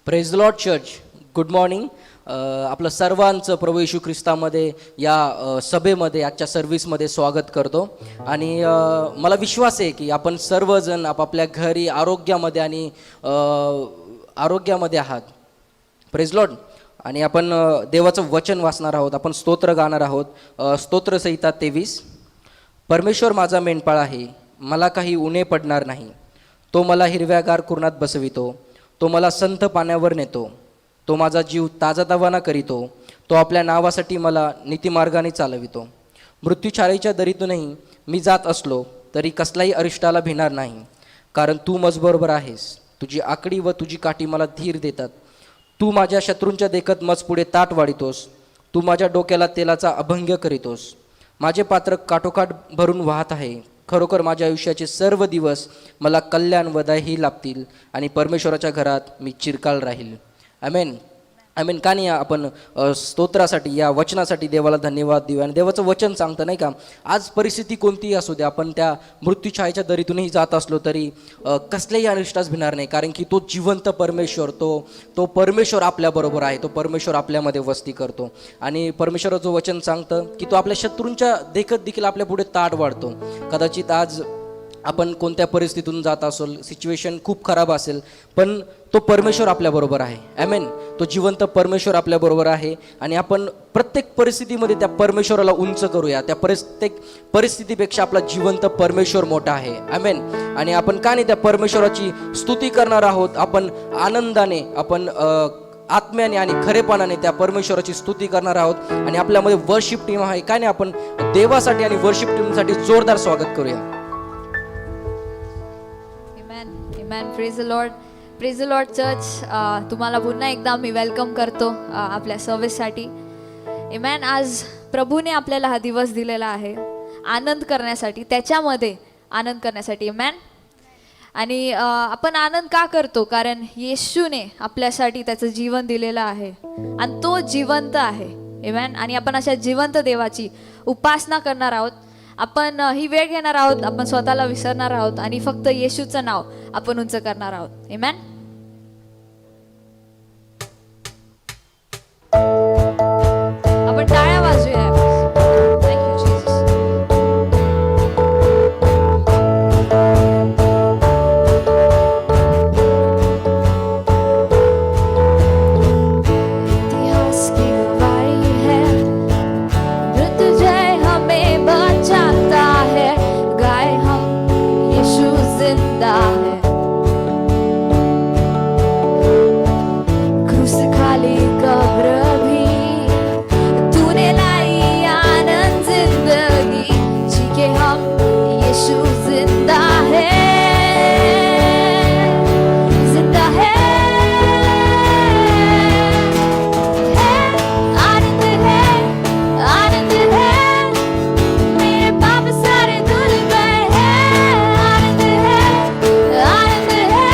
Praise the Lord church. Good morning. आपलं सर्वांचं प्रभू येशू ख्रिस्तामध्ये या सभेमध्ये आजच्या सर्व्हिसमध्ये स्वागत करतो. आणि मला विश्वास आहे की आपण सर्वजण आपापल्या घरी आरोग्यामध्ये आणि आरोग्यामध्ये आहात. Praise lord. आणि आपण देवाचं वचन वाचणार आहोत. आपण स्तोत्र गाणार आहोत. स्तोत्रसंहिता 23. परमेश्वर माझा मेंढपाळ आहे, मला काही उणे पडणार नाही. तो मला हिरव्यागार कुरणात बसवितो, तो मला संथ पाण्यावर नेतो, तो माझा जीव ताजातवाना करीतो, तो आपल्या नावासाठी मला नीतिमार्गाने चालवितो. मृत्यूछायेच्या दरीतूनही मी जात असलो तरी कसलाही अरिष्टाला भिणार नाही, कारण तू मजबरोबर आहेस. तुझी आकडी व तुझी काठी मला धीर देतात. तू माझ्या शत्रूंच्या देखत मज पुढे ताट वाढितोस. तू माझ्या डोक्याला तेलाचा अभंग करीतोस. माझे पात्र काठोकाठ भरून वाहत आहे. खरोखर माझ्या आयुष्याचे सर्व दिवस मला कल्याण व दयाही लाभतील आणि परमेश्वराच्या घरात मी चिरकाल राहील. आमेन. आमेन. का नाही आपण स्तोत्रासाठी या वचनासाठी देवाला धन्यवाद देऊ. आणि देवाचं वचन सांगतं नाही का, आज परिस्थिती कोणतीही असू दे, आपण त्या मृत्यूछायेच्या दरीतूनही जात असलो तरी कसल्याही अनिष्टास भिणार नाही, कारण की तो जिवंत परमेश्वर, तो परमेश्वर आपल्याबरोबर आहे. तो परमेश्वर आपल्यामध्ये वस्ती करतो. आणि परमेश्वराचं वचन सांगतं की तो आपल्या शत्रूंच्या देखत देखील आपल्या पुढे ताट वाढतो. कदाचित आज आपण कोणत्या परिस्थितीतून जात असेल, सिच्युएशन खूप खराब असेल, पण तो परमेश्वर आपल्याबरोबर आहे. ॲमेन. तो जिवंत परमेश्वर आपल्याबरोबर आहे. आणि आपण प्रत्येक परिस्थितीमध्ये त्या परमेश्वराला उंच करूया. त्या प्रत्येक परिस्थितीपेक्षा आपला जिवंत परमेश्वर मोठा आहे. ॲमेन. आणि आपण का नाही त्या परमेश्वराची स्तुती करणार आहोत. आपण आनंदाने, आपण आत्म्याने आणि खरेपणाने त्या परमेश्वराची स्तुती करणार आहोत. आणि आपल्यामध्ये वर्शिप टीम आहे. काय नाही आपण देवासाठी आणि वर्शिप टीमसाठी जोरदार स्वागत करूया. Amen. Praise the Lord. Praise the Lord church. तुम्हाला पुन्हा एकदा मी वेलकम करतो आपल्या सर्व्हिससाठी. Amen. आज प्रभूने आपल्याला हा दिवस दिलेला आहे आनंद करण्यासाठी, त्याच्यामध्ये आनंद करण्यासाठी. Amen. आणि आपण आनंद का करतो? कारण येशूने आपल्यासाठी त्याचं जीवन दिलेलं आहे आणि तो जिवंत आहे. Amen. आणि आपण अशा जिवंत देवाची उपासना करणार आहोत. आपण ही वेळ घेणार आहोत, आपण स्वतःला विसरणार आहोत आणि फक्त येशूचं नाव आपण उंच करणार आहोत. आमेन. आपण टाळ्या वाजवूया. Thank you Jesus. इतिहास की गवाही है, मृत्युंजय हमें बचाता है. गाए हम यीशु जिंदा है. क्रूस खाली कब्र भी तूने लाई आनंद जिंदगी. जी के हम यीशु जिंदा है, जिंदा है. आनंद है, आनंद है. मेरे पाप सारे धुल गए हैं. आनंद है, आनंद है.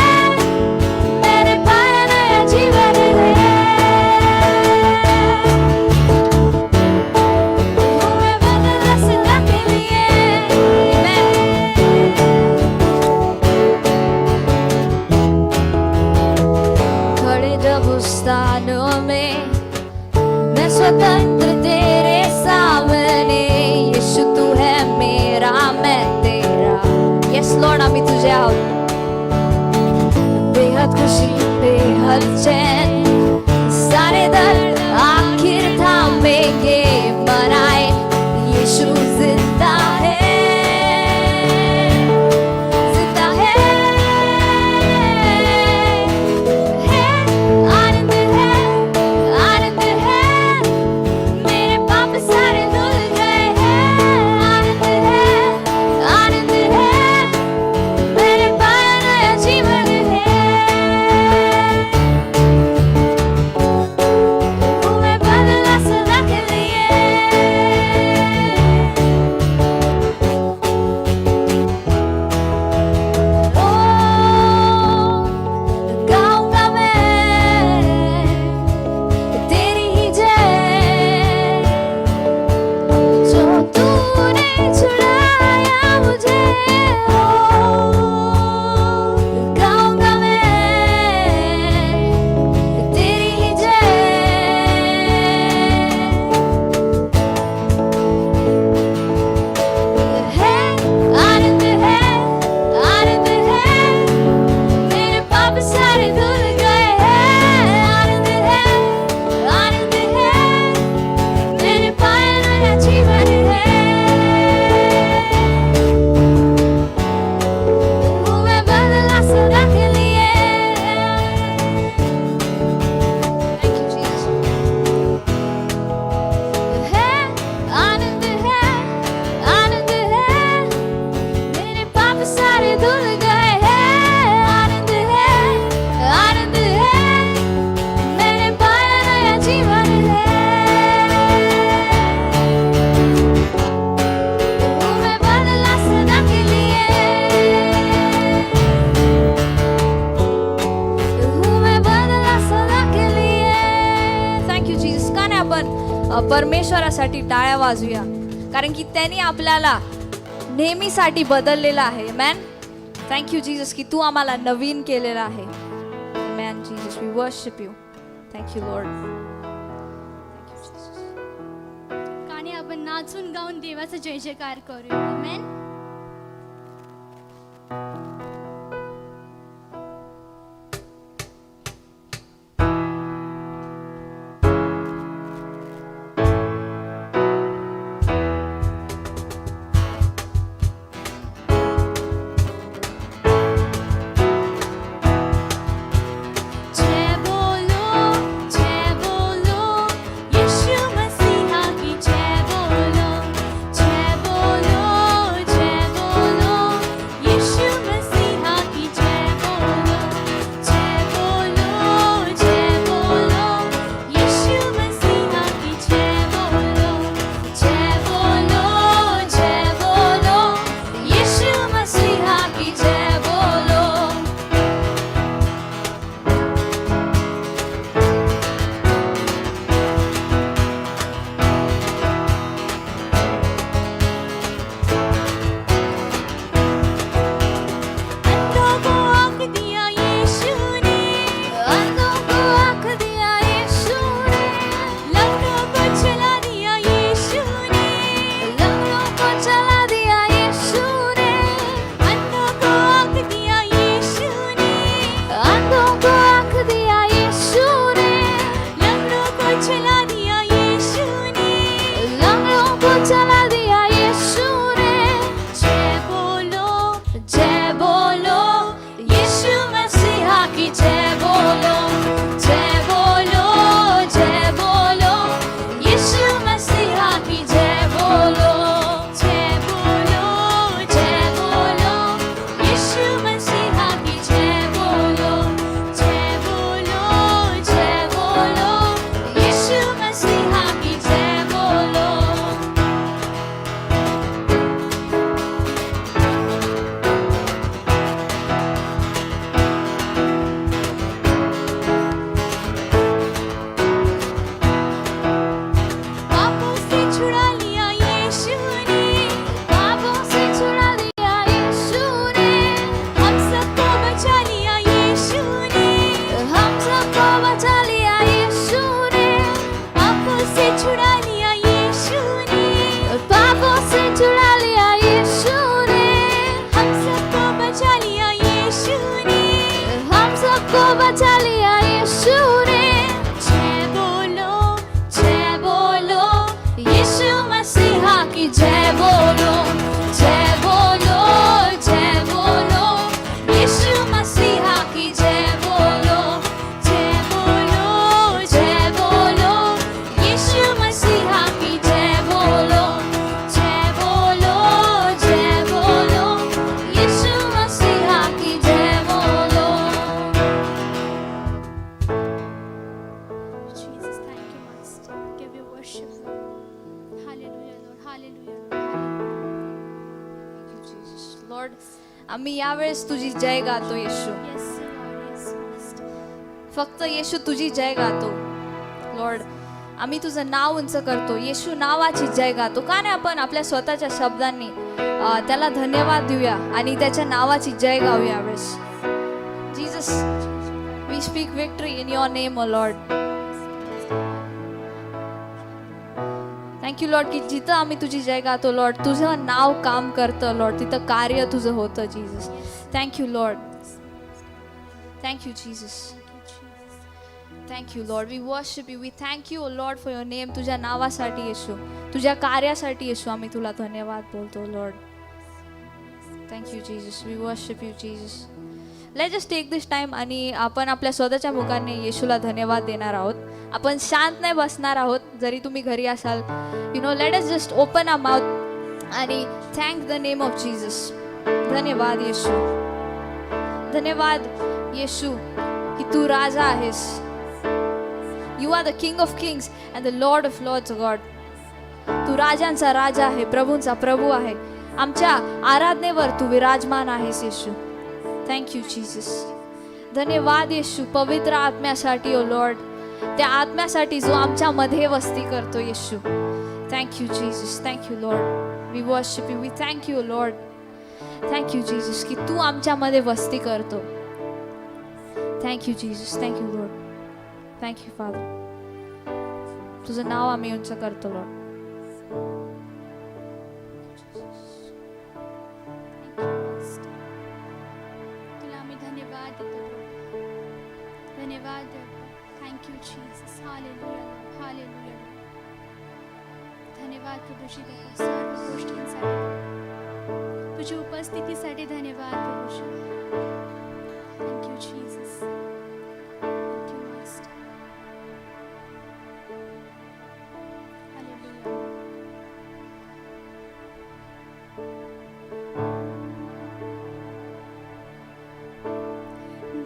मैंने पाया नया जीवन है. हूँ मैं बदला सदा के लिए. खड़े जब उस स्थानों में मैं स्वतंत्र तेरे सामने. यीशु तू है मेरा, मैं तेरा. यस लॉर्ड, आम्ही तुझे आहोत. बेहद खुशी, बेहद चैन, सारे दर्द आखिर थामेंगे. मनाए यीशु जिंदा है, जिंदा है. आनंद है, आनंद है. मेरे पाप सारे धुल गए हैं. आनंद है, आनंद है. मैंने पाया नया जीवन है. आपण परमेश्वरासाठी टाळ्या वाजूया, कारण की त्यांनी आपल्याला नेहमीसाठी बदललेलं आहे. मॅन, थँक्यू जीसस की तू आम्हाला नवीन केलेलं आहे. Man Jesus, we worship you. Thank you Lord. आणि आपण नाचून गाऊन देवाचा जय जयकार करूया. आमेन. लॉर्ड, आम्ही यावेळेस तुझी जय गातो येशू. फक्त येशू तुझी जय गातो. लॉर्ड, आम्ही तुझं नाव उंच करतो. येशू नावाची जय गातो. का नाही आपण आपल्या स्वतःच्या शब्दांनी त्याला धन्यवाद देऊया आणि त्याच्या नावाची जय गाऊया यावेळेस. Jesus, we speak victory in your name, O Lord. Thank you Lord की जिथं आम्ही तुझी जय गातो लॉर्ड, तुझं नाव काम करतं लॉर्ड, तिथं कार्य तुझं होतं Jesus. Thank you Lord. Thank you Jesus. Thank you Lord. We worship you. We thank you Lord for your name. तुझ्या नावासाठी येशू, तुझ्या कार्यासाठी येशू आम्ही तुला धन्यवाद बोलतो Lord. Thank you Jesus. We worship you Jesus. Let just take this time आणि आपण आपल्या स्वतःच्या मुखाने येशूला धन्यवाद देणार आहोत. आपण शांत नाही बसणार आहोत. जरी तुम्ही घरी असाल, you know, let us just open our mouth आणि thank the name of Jesus. धन्यवाद येशू. धन्यवाद येशू की तू राजा आहेस. You are the king of kings and the lord of lords God. तू राजांचा राजा आहे, प्रभूंचा प्रभू आहे. आमच्या आराधनेवर तू विराजमान आहेस येशू. Thank you Jesus. धन्यवाद येशू पवित्र आत्म्यासाठी ओ लॉर्ड. त्या आत्म्यासाठी जो आमच्यामध्ये वस्ती करतो Yeshu. Thank you Jesus, thank you Lord. We worship you, we thank you Lord. Thank you Jesus की तू आमच्यामध्ये वस्ती करतो. Thank you Jesus, thank you Lord. Thank you father. तुझं नाव आम्ही उंच करतो लॉर्ड. तुला आम्ही धन्यवाद देतो प्रभू. धन्यवाद देतो. Thank you Jesus. Hallelujah, hallelujah. धन्यवाद प्रभूजी देवा सर्व गोष्टींसाठी. तुझ्या उपस्थितीसाठी धन्यवाद Prabhuji. Thank you Jesus. Thank you master. Hallelujah.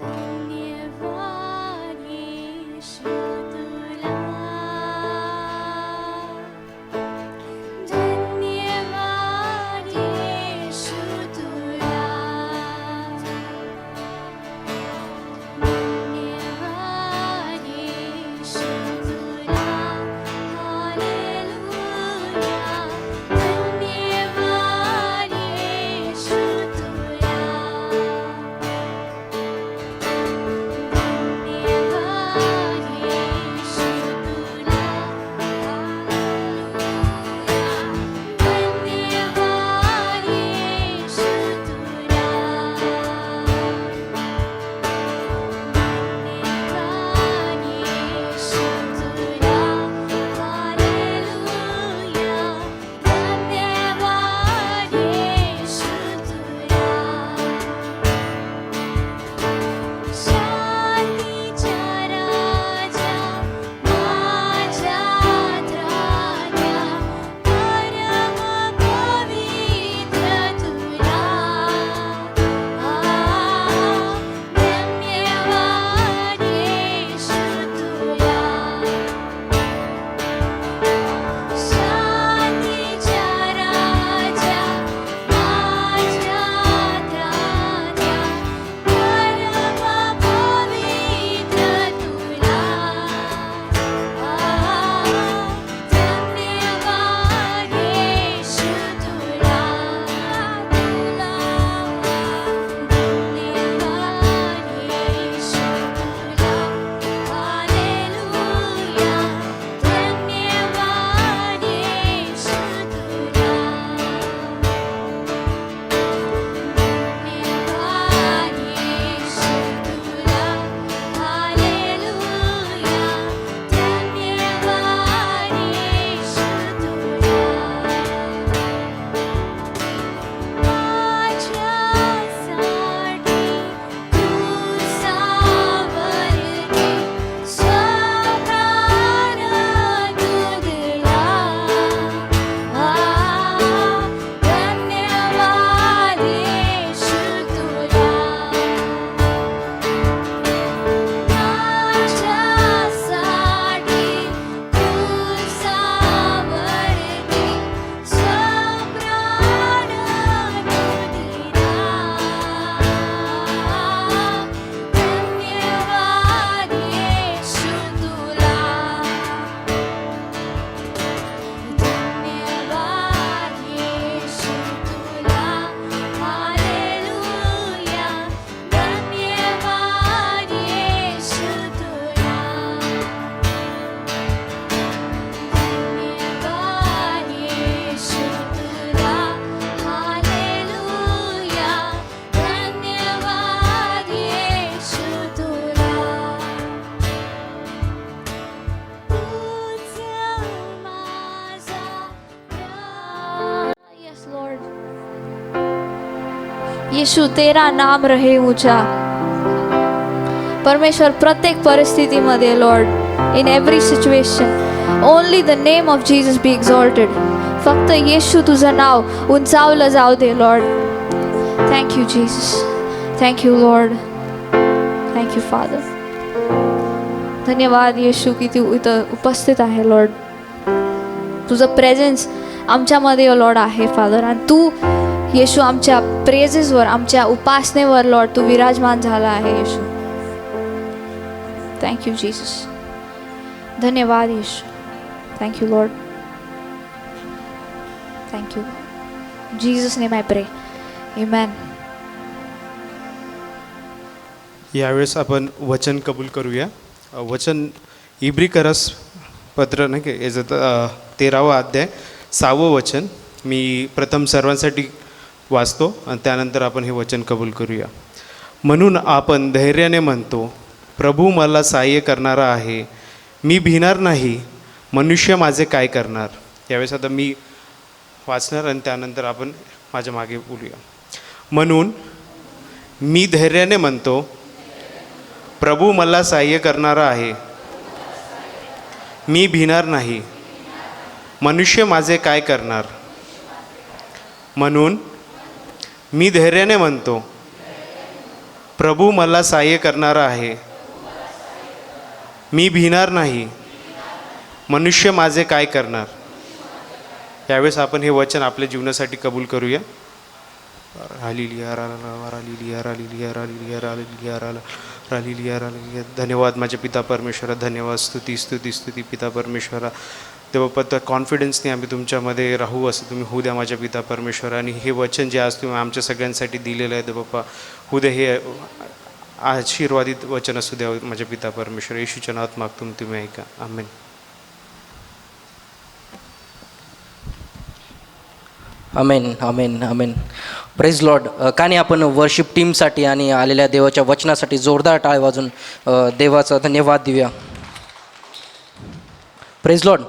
धन्यवाद येशू तुला. धन्यवाद येशू तुला. धन्यवाद येशू तुला. हालेलुया. धन्यवाद येशू तुला. यीशु तेरा नाम रहे ऊंचा. परमेश्वर प्रत्येक परिस्थितीमध्ये lord in every situation only the name of Jesus be exalted. फक्त येशू तुझं नाव उंचावलं जाऊ दे lord. Thank you Jesus. Thank you Lord. Thank you father. धन्यवाद येशू की तू इथं उपस्थित आहे लॉर्ड. तुझं प्रेझेन्स आमच्यामध्ये लॉर्ड आहे फादर. आणि तू येशू आमच्या प्रेझेसवर आमच्या उपासनेवर लॉर्ड तू विराजमान झाला आहे येशू. Thank you Jesus. धन्यवाद Yeshu. Thank you Lord. Thank you. Jesus name I pray. Amen. यावेळेस आपण वचन कबूल करूया. वचन इब्रिकरस पत्र नाही का याचं 13वा अध्याय 6वं वचन मी प्रथम सर्वांसाठी वाचतो आणि त्यानंतर आपण हे वचन कबूल करूया. म्हणून आपण धैर्याने म्हणतो, प्रभू मला सहाय्य करणारा आहे, मी भिणार नाही, मनुष्य माझे काय करणार. यावेळेस आता मी वाचणार आणि त्यानंतर आपण माझ्या मागे बोलूया. म्हणून मी धैर्याने म्हणतो, प्रभू मला सहाय्य करणारा आहे, मी भिणार नाही, मनुष्य माझे काय करणार. म्हणून मी धैर्याने म्हणतो, प्रभू मला सहाय्य करणारा आहे, मी भिणार नाही, मनुष्य माझे काय करणार. यावेळेस आपण हे वचन आपल्या जीवनासाठी कबूल करूया. धन्यवाद माझे पिता परमेश्वरा. धन्यवाद. स्तुती स्तुती स्तुती पिता परमेश्वरा. देवबाप्पा, त्या कॉन्फिडन्सने आम्ही तुमच्यामध्ये राहू असं तुम्ही होऊ द्या माझ्या पिता परमेश्वरा. आणि हे वचन जे आज तुम्ही आमच्या सगळ्यांसाठी दिलेलं आहे देवबाप्पा, होऊ द्या हे आशीर्वादित वचन असू द्या माझ्या पिता परमेश्वर. येशूच्या नावात मागतो तुम्ही ऐका. Amen. Amen amen amen. Praise lord. का नाही आपण वर्शिप टीमसाठी आणि आलेल्या देवाच्या वचनासाठी जोरदार टाळ वाजून देवाचा धन्यवाद देऊया. Praise Lord.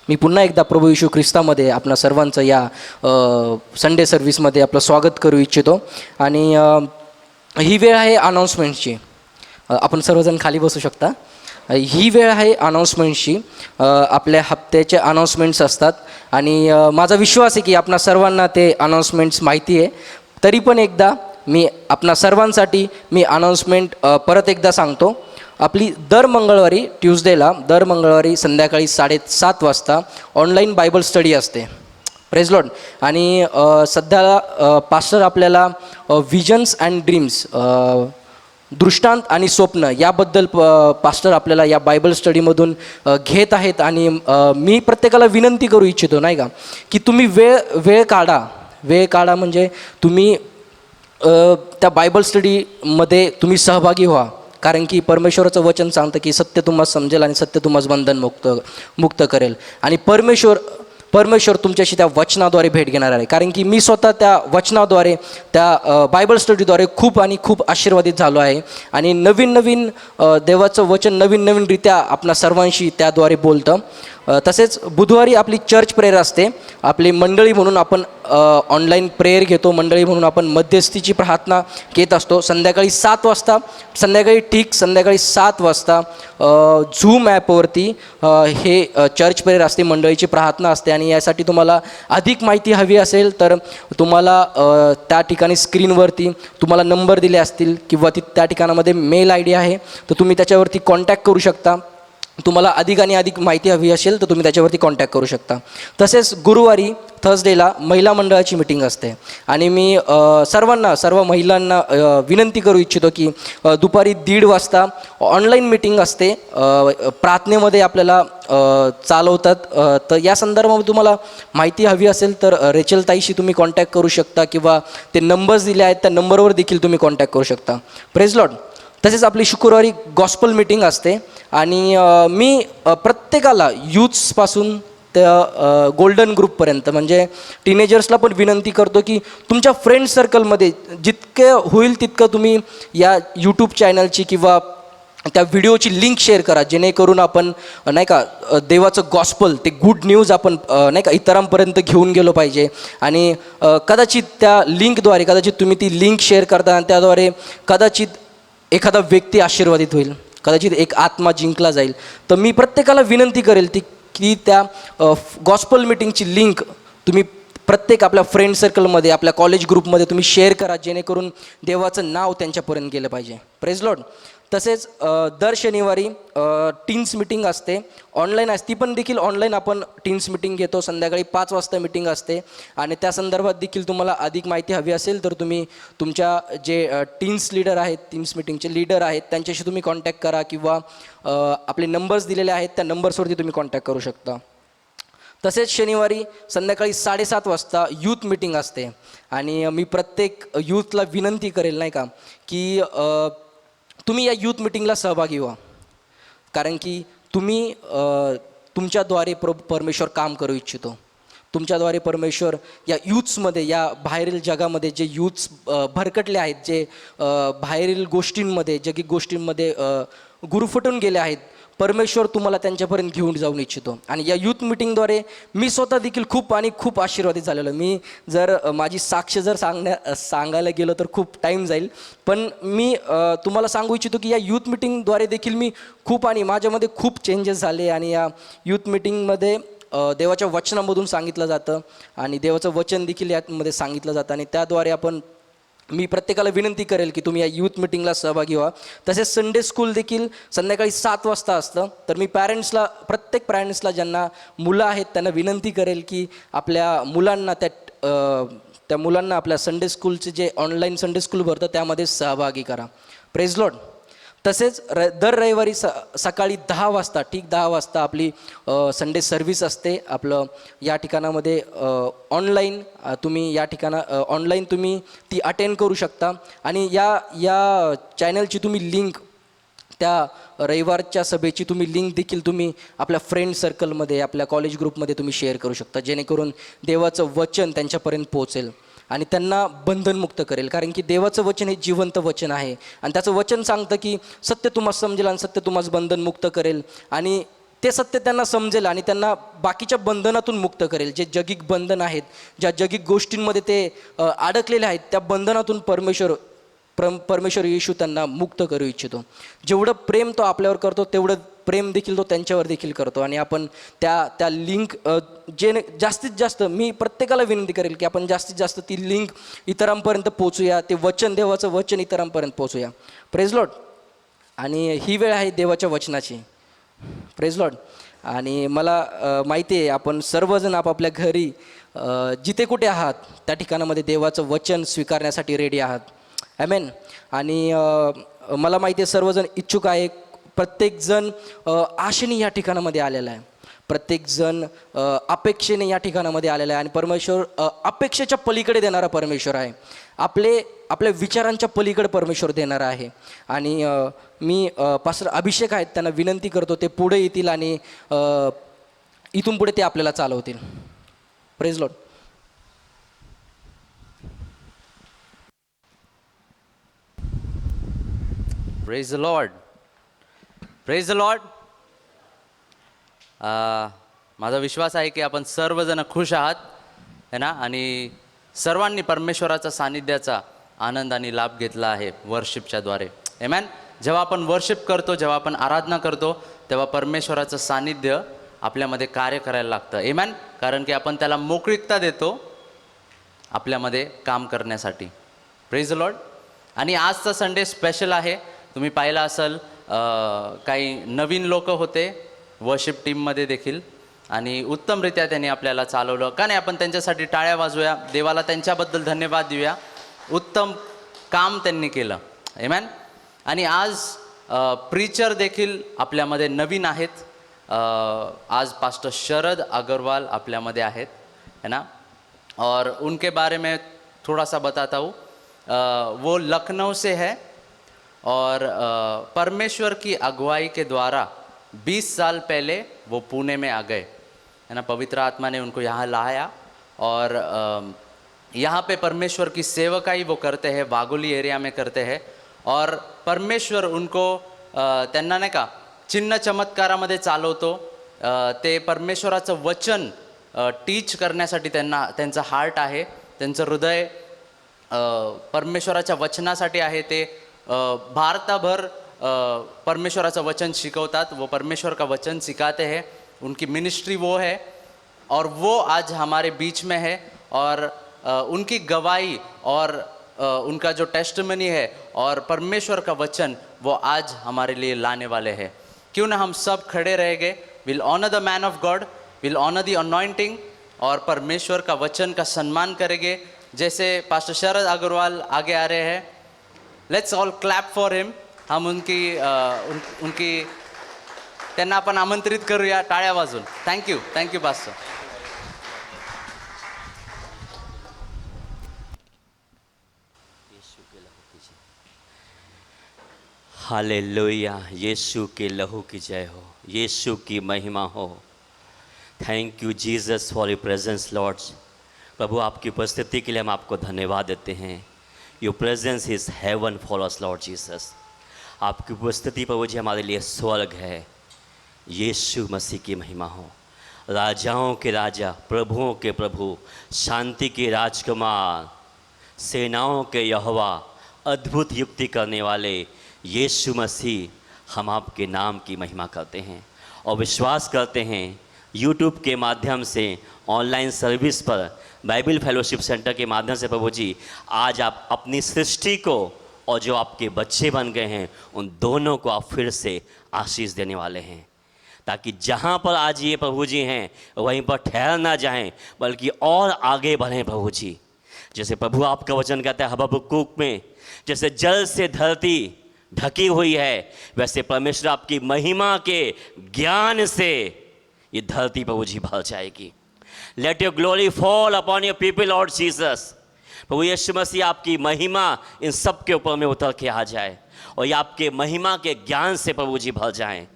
मी पुन्हा एकदा प्रभू येशू ख्रिस्तामध्ये आपणा सर्वांचं या संडे सर्व्हिसमध्ये आपलं स्वागत करू इच्छितो. आणि ही वेळ आहे अनाऊन्समेंटची. आपण सर्वजण खाली बसू शकता. ही वेळ आहे अनाऊन्समेंटची. आपल्या हप्त्याचे अनाऊन्समेंट्स असतात आणि माझा विश्वास आहे की आपणा सर्वांना ते अनाऊन्समेंट्स माहिती आहे. तरी पण एकदा मी आपणा सर्वांसाठी मी अनाऊन्समेंट परत एकदा सांगतो. आपली दर मंगळवारी संध्याकाळी 7:30 वाजता ऑनलाईन बायबल स्टडी असते. Praise lord. आणि सध्या पास्टर आपल्याला विजन्स अँड ड्रीम्स, दृष्टांत आणि स्वप्न याबद्दल पास्टर आपल्याला या बायबल स्टडीमधून घेत आहेत. आणि मी प्रत्येकाला विनंती करू इच्छितो नाही का की तुम्ही वेळ काढा म्हणजे तुम्ही त्या बायबल स्टडीमध्ये तुम्ही सहभागी व्हा. कारण की परमेश्वराचं वचन सांगतं की सत्य तुम्हाला समजेल आणि सत्य तुम्हाला बंधन मुक्त करेल. आणि परमेश्वर तुमच्याशी त्या वचनाद्वारे भेट घेणार आहे. कारण की मी स्वतः त्या वचनाद्वारे त्या बायबल स्टडीद्वारे खूप आशीर्वादित झालो आहे. आणि नवीन देवाचं वचन नवीनरित्या आपणा सर्वांशी त्याद्वारे बोलतं. तसेच बुधवारी आपली चर्च प्रेयर असते. आपली मंडळी म्हणून आपण ऑनलाईन प्रेयर घेतो. मंडळी म्हणून आपण मध्यस्थीची प्रार्थना घेत असतो. संध्याकाळी 7 वाजता झूम ॲपवरती हे चर्च प्रेयर असते, मंडळीची प्रार्थना असते. आणि यासाठी तुम्हाला अधिक माहिती हवी असेल तर तुम्हाला त्या ठिकाणी स्क्रीनवरती तुम्हाला नंबर दिले असतील किंवा त्या ठिकाणामध्ये मेल ID आहे, तर तुम्ही त्याच्यावरती कॉन्टॅक्ट करू शकता. तुम्हाला अधिक माहिती हवी असेल तर तुम्ही त्याच्यावरती कॉन्टॅक्ट करू शकता. तसेच गुरुवारी थर्सडेला महिला मंडळाची मीटिंग असते. आणि मी सर्व महिलांना विनंती करू इच्छितो की दुपारी 1:30 वाजता ऑनलाईन मीटिंग असते. प्रार्थनेमध्ये आपल्याला चालवतात. तर या संदर्भामध्ये तुम्हाला माहिती हवी असेल तर रेचल ताईशी तुम्ही कॉन्टॅक्ट करू शकता किंवा ते नंबर्स दिले आहेत त्या नंबरवर देखील तुम्ही कॉन्टॅक्ट करू शकता. Praise Lord. तसेच आपली शुक्रवारी गॉस्पल मीटिंग असते. आणि मी प्रत्येकाला यूथ्सपासून त्या गोल्डन ग्रुपपर्यंत म्हणजे टीनेजर्सला पण विनंती करतो की तुमच्या फ्रेंड सर्कलमध्ये जितके होईल तितकं तुम्ही या यूट्यूब चॅनलची किंवा त्या व्हिडिओची लिंक शेअर करा. जेणेकरून आपण नाही का देवाचं गॉस्पल, ते गुड न्यूज आपण नाही का इतरांपर्यंत घेऊन गेलो पाहिजे. आणि कदाचित त्या लिंकद्वारे तुम्ही ती लिंक शेअर करता आणि त्याद्वारे कदाचित एखादा व्यक्ती आशीर्वादित होईल, कदाचित एक आत्मा जिंकला जाईल. तर मी प्रत्येकाला विनंती करेल की त्या गॉस्पल मीटिंगची लिंक तुम्ही प्रत्येक आपल्या फ्रेंड सर्कलमध्ये, आपल्या कॉलेज ग्रुपमध्ये तुम्ही शेअर करा, जेणेकरून देवाचं नाव त्यांच्यापर्यंत गेलं पाहिजे. Praise Lord. तसेच दर शनिवारी टीन्स मीटिंग असते, ऑनलाईन असते, ती पण देखील ऑनलाईन आपण टीन्स मीटिंग घेतो. संध्याकाळी 5 वाजता मीटिंग असते आणि त्या संदर्भात देखील तुम्हाला अधिक माहिती हवी असेल तर तुम्ही तुमच्या जे टीन्स लीडर आहेत, टीन्स मीटिंगचे लीडर आहेत, त्यांच्याशी तुम्ही कॉन्टॅक्ट करा किंवा आपले नंबर्स दिलेले आहेत त्या नंबर्सवरती तुम्ही कॉन्टॅक्ट करू शकता. तसेच शनिवारी संध्याकाळी 7:30 वाजता यूथ मीटिंग असते आणि मी प्रत्येक यूथला विनंती करेल नाही का की तुम्ही या यूथ मिटिंगला सहभागी व्हा, कारण की तुम्ही तुमच्याद्वारे परमेश्वर काम करू इच्छितो. तुमच्याद्वारे परमेश्वर या यूथ्समध्ये, या बाहेरील जगामध्ये जे यूथ्स भरकटले आहेत, जे बाहेरील गोष्टींमध्ये, जगिक गोष्टींमध्ये गुरफटून गेले आहेत, परमेश्वर तुम्हाला त्यांच्यापर्यंत घेऊन जाऊन इच्छितो. आणि या यूथ मिटिंगद्वारे मी स्वतः देखील खूप आशीर्वादित झालेलो. मी जर माझी साक्ष जर सांगायला गेलो तर खूप टाईम जाईल, पण मी तुम्हाला सांगू इच्छितो की या यूथ मिटिंगद्वारे देखील मी आणि माझ्यामध्ये खूप चेंजेस झाले. आणि या यूथ मिटिंगमध्ये देवाच्या वचनामधून सांगितलं जातं आणि देवाचं वचन देखील यामध्ये सांगितलं जातं आणि त्याद्वारे मी प्रत्येकाला विनंती करेल की तुम्ही या यूथ मिटिंगला सहभागी व्हा. तसेच संडे स्कूल देखील संध्याकाळी 7 वाजता असतं. तर मी प्रत्येक पॅरेंट्सला ज्यांना मुलं आहेत त्यांना विनंती करेल की आपल्या मुलांना त्या मुलांना आपल्या संडे स्कूलचे जे ऑनलाईन संडे स्कूल भरतं त्यामध्ये सहभागी करा. Praise Lord. तसेच दर रविवारी सकाळी 10 वाजता आपली संडे सर्व्हिस असते. आपलं या ठिकाणामध्ये ऑनलाईन तुम्ही ती अटेंड करू शकता आणि या चॅनलची तुम्ही लिंक, त्या रविवारच्या सभेची तुम्ही लिंक देखील तुम्ही आपल्या फ्रेंड सर्कलमध्ये, आपल्या कॉलेज ग्रुपमध्ये तुम्ही शेअर करू शकता, जेणेकरून देवाचं वचन त्यांच्यापर्यंत पोहोचेल आणि त्यांना बंधनमुक्त करेल. कारण की देवाचं वचन हे जिवंत वचन आहे आणि त्याचं वचन सांगतं की सत्य तुम्हाला समजेल आणि सत्य तुम्हाला बंधनमुक्त करेल आणि ते सत्य त्यांना समजेल आणि त्यांना बाकीच्या बंधनातून मुक्त करेल. जे जगिक बंधन आहेत, ज्या जगिक गोष्टींमध्ये ते अडकलेले आहेत, त्या बंधनातून परमेश्वर येशू त्यांना मुक्त करू इच्छितो. जेवढं प्रेम तो आपल्यावर करतो तेवढं प्रेम देखील तो त्यांच्यावर देखील करतो. आणि आपण त्या लिंक जास्तीत जास्त, मी प्रत्येकाला विनंती करेल की आपण जास्तीत जास्त ती लिंक इतरांपर्यंत पोचूया, ते वचन, देवाचं वचन इतरांपर्यंत पोचूया. Praise lord. आणि ही वेळ आहे देवाच्या वचनाची. Praise lord. आणि मला माहिती आहे आपण सर्वजण आपापल्या घरी जिथे कुठे आहात त्या ठिकाणामध्ये देवाचं वचन स्वीकारण्यासाठी रेडी आहात. आमेन. आणि मला माहिती आहे सर्वजण इच्छुक आहे. प्रत्येकजण आशेने या ठिकाणामध्ये आलेला आहे, प्रत्येकजण अपेक्षेने या ठिकाणामध्ये आलेला आहे आणि परमेश्वर अपेक्षेच्या पलीकडे देणारा परमेश्वर आहे. आपल्या विचारांच्या पलीकडे परमेश्वर देणारा आहे. आणि मी पास्टर अभिषेक आहेत त्यांना विनंती करतो ते पुढे येतील आणि इथून पुढे ते आपल्याला चालवतील. Praise lord. Praise the lord. Praise the lord. माझा विश्वास आहे की आपण सर्वजण खुश आहात है ना, आणि सर्वांनी परमेश्वराचा सानिध्याचा आनंद आणि लाभ घेतला आहे वर्शिपच्या द्वारे. आमेन. जेव्हा आपण वर्शिप करतो, जेव्हा आपण आराधना करतो, तेव्हा परमेश्वराचं सानिध्य आपल्यामध्ये कार्य करायला लागतं. आमेन. कारण की आपण त्याला मोकळीकता देतो आपल्यामध्ये काम करण्यासाठी. Praise the Lord. आणि आजचा संडे स्पेशल आहे. तुम्ही पाहिलं असेल काही नवीन लोक होते वर्शिप टीममध्ये देखील आणि उत्तमरित्या त्यांनी आपल्याला चालवलं. का नाही आपण त्यांच्यासाठी टाळ्या वाजवूया, देवाला त्यांच्याबद्दल धन्यवाद देऊया. उत्तम काम त्यांनी केलं. आमेन. आणि आज प्रीचर देखील आपल्यामध्ये नवीन आहेत. आज पास्टर शरद अग्रवाल आपल्यामध्ये आहेत है ना, और उनके बारे में थोड़ा सा बताता हूँ. वो लखनऊ से है और परमेश्वर की अगुवाई के द्वारा 20 साल पहले वो पुणे में आ गए है ना. पवित्र आत्मा ने उनको यहाँ लाया और यहाँ पे परमेश्वर की सेवकाई वो करते हैं, वाघोली एरिया में करते हैं. और परमेश्वर उनको त्यांना नाही का चिन्ह चमत्कारामध्ये चालवतो. ते परमेश्वराचं वचन टीच करण्यासाठी त्यांचं हार्ट आहे, त्यांचं हृदय परमेश्वराच्या वचनासाठी आहे. ते भारताभर परमेश्वराचं वचन शिकवतात. वो परमेश्वर का वचन सिखाते हैं. उनकी मिनिस्ट्री वो है और वो आज हमारे बीच में है. और उनकी गवाही और उनका जो टेस्टमनी है और परमेश्वर का वचन वो आज हमारे लिए लाने वाले हैं। क्यों ना हम सब खड़े रहेंगे, will honour the man of God, will honour the anointing, और परमेश्वर का वचन का सम्मान करेंगे। जैसे पास्टर शरद अग्रवाल आगे आ रहे हैं, let's all clap for him. हम उनकी त्यांना आपण आमंत्रित करूया टाळ्या वाजून। Thank you pastor. हालेलुया, यीशु के लहू की जय हो, यीशु की महिमा हो। Thank you Jesus for your presence lords. प्रभु आपकी उपस्थिति के लिए हम आपको धन्यवाद देते हैं। Your presence is heaven for us lord Jesus. आपकी उपस्थिति प्रभु जी हमारे लिए स्वर्ग है। यीशु मसीह की महिमा हो। राजाओं के राजा, प्रभुओं के प्रभु, शांति के राजकुमार, सेनाओं के यहोवा, अद्भुत युक्ति करने वाले यीशु मसीह, हम आपके नाम की महिमा करते हैं और विश्वास करते हैं यूट्यूब के माध्यम से, ऑनलाइन सर्विस पर, बाइबल फेलोशिप सेंटर के माध्यम से प्रभु जी आज आप अपनी सृष्टि को और जो आपके बच्चे बन गए हैं उन दोनों को आप फिर से आशीष देने वाले हैं, ताकि जहाँ पर आज ये प्रभु जी हैं वहीं पर ठहर ना जाएं, बल्कि और आगे बढ़ें प्रभु जी। जैसे प्रभु आपका वचन कहता है हबक्कुक में, जैसे जल से धरती ढकी हुई है, वैसे परमेश्वर आपकी महिमा के ज्ञान से ये धरती प्रभु जी भर जाएगी। Let your glory fall upon your people lord Jesus. प्रभु यीशु मसीह आपकी महिमा इन सब के ऊपर में उतर के आ जाए और ये आपके महिमा के ज्ञान से प्रभु जी भर जाएं,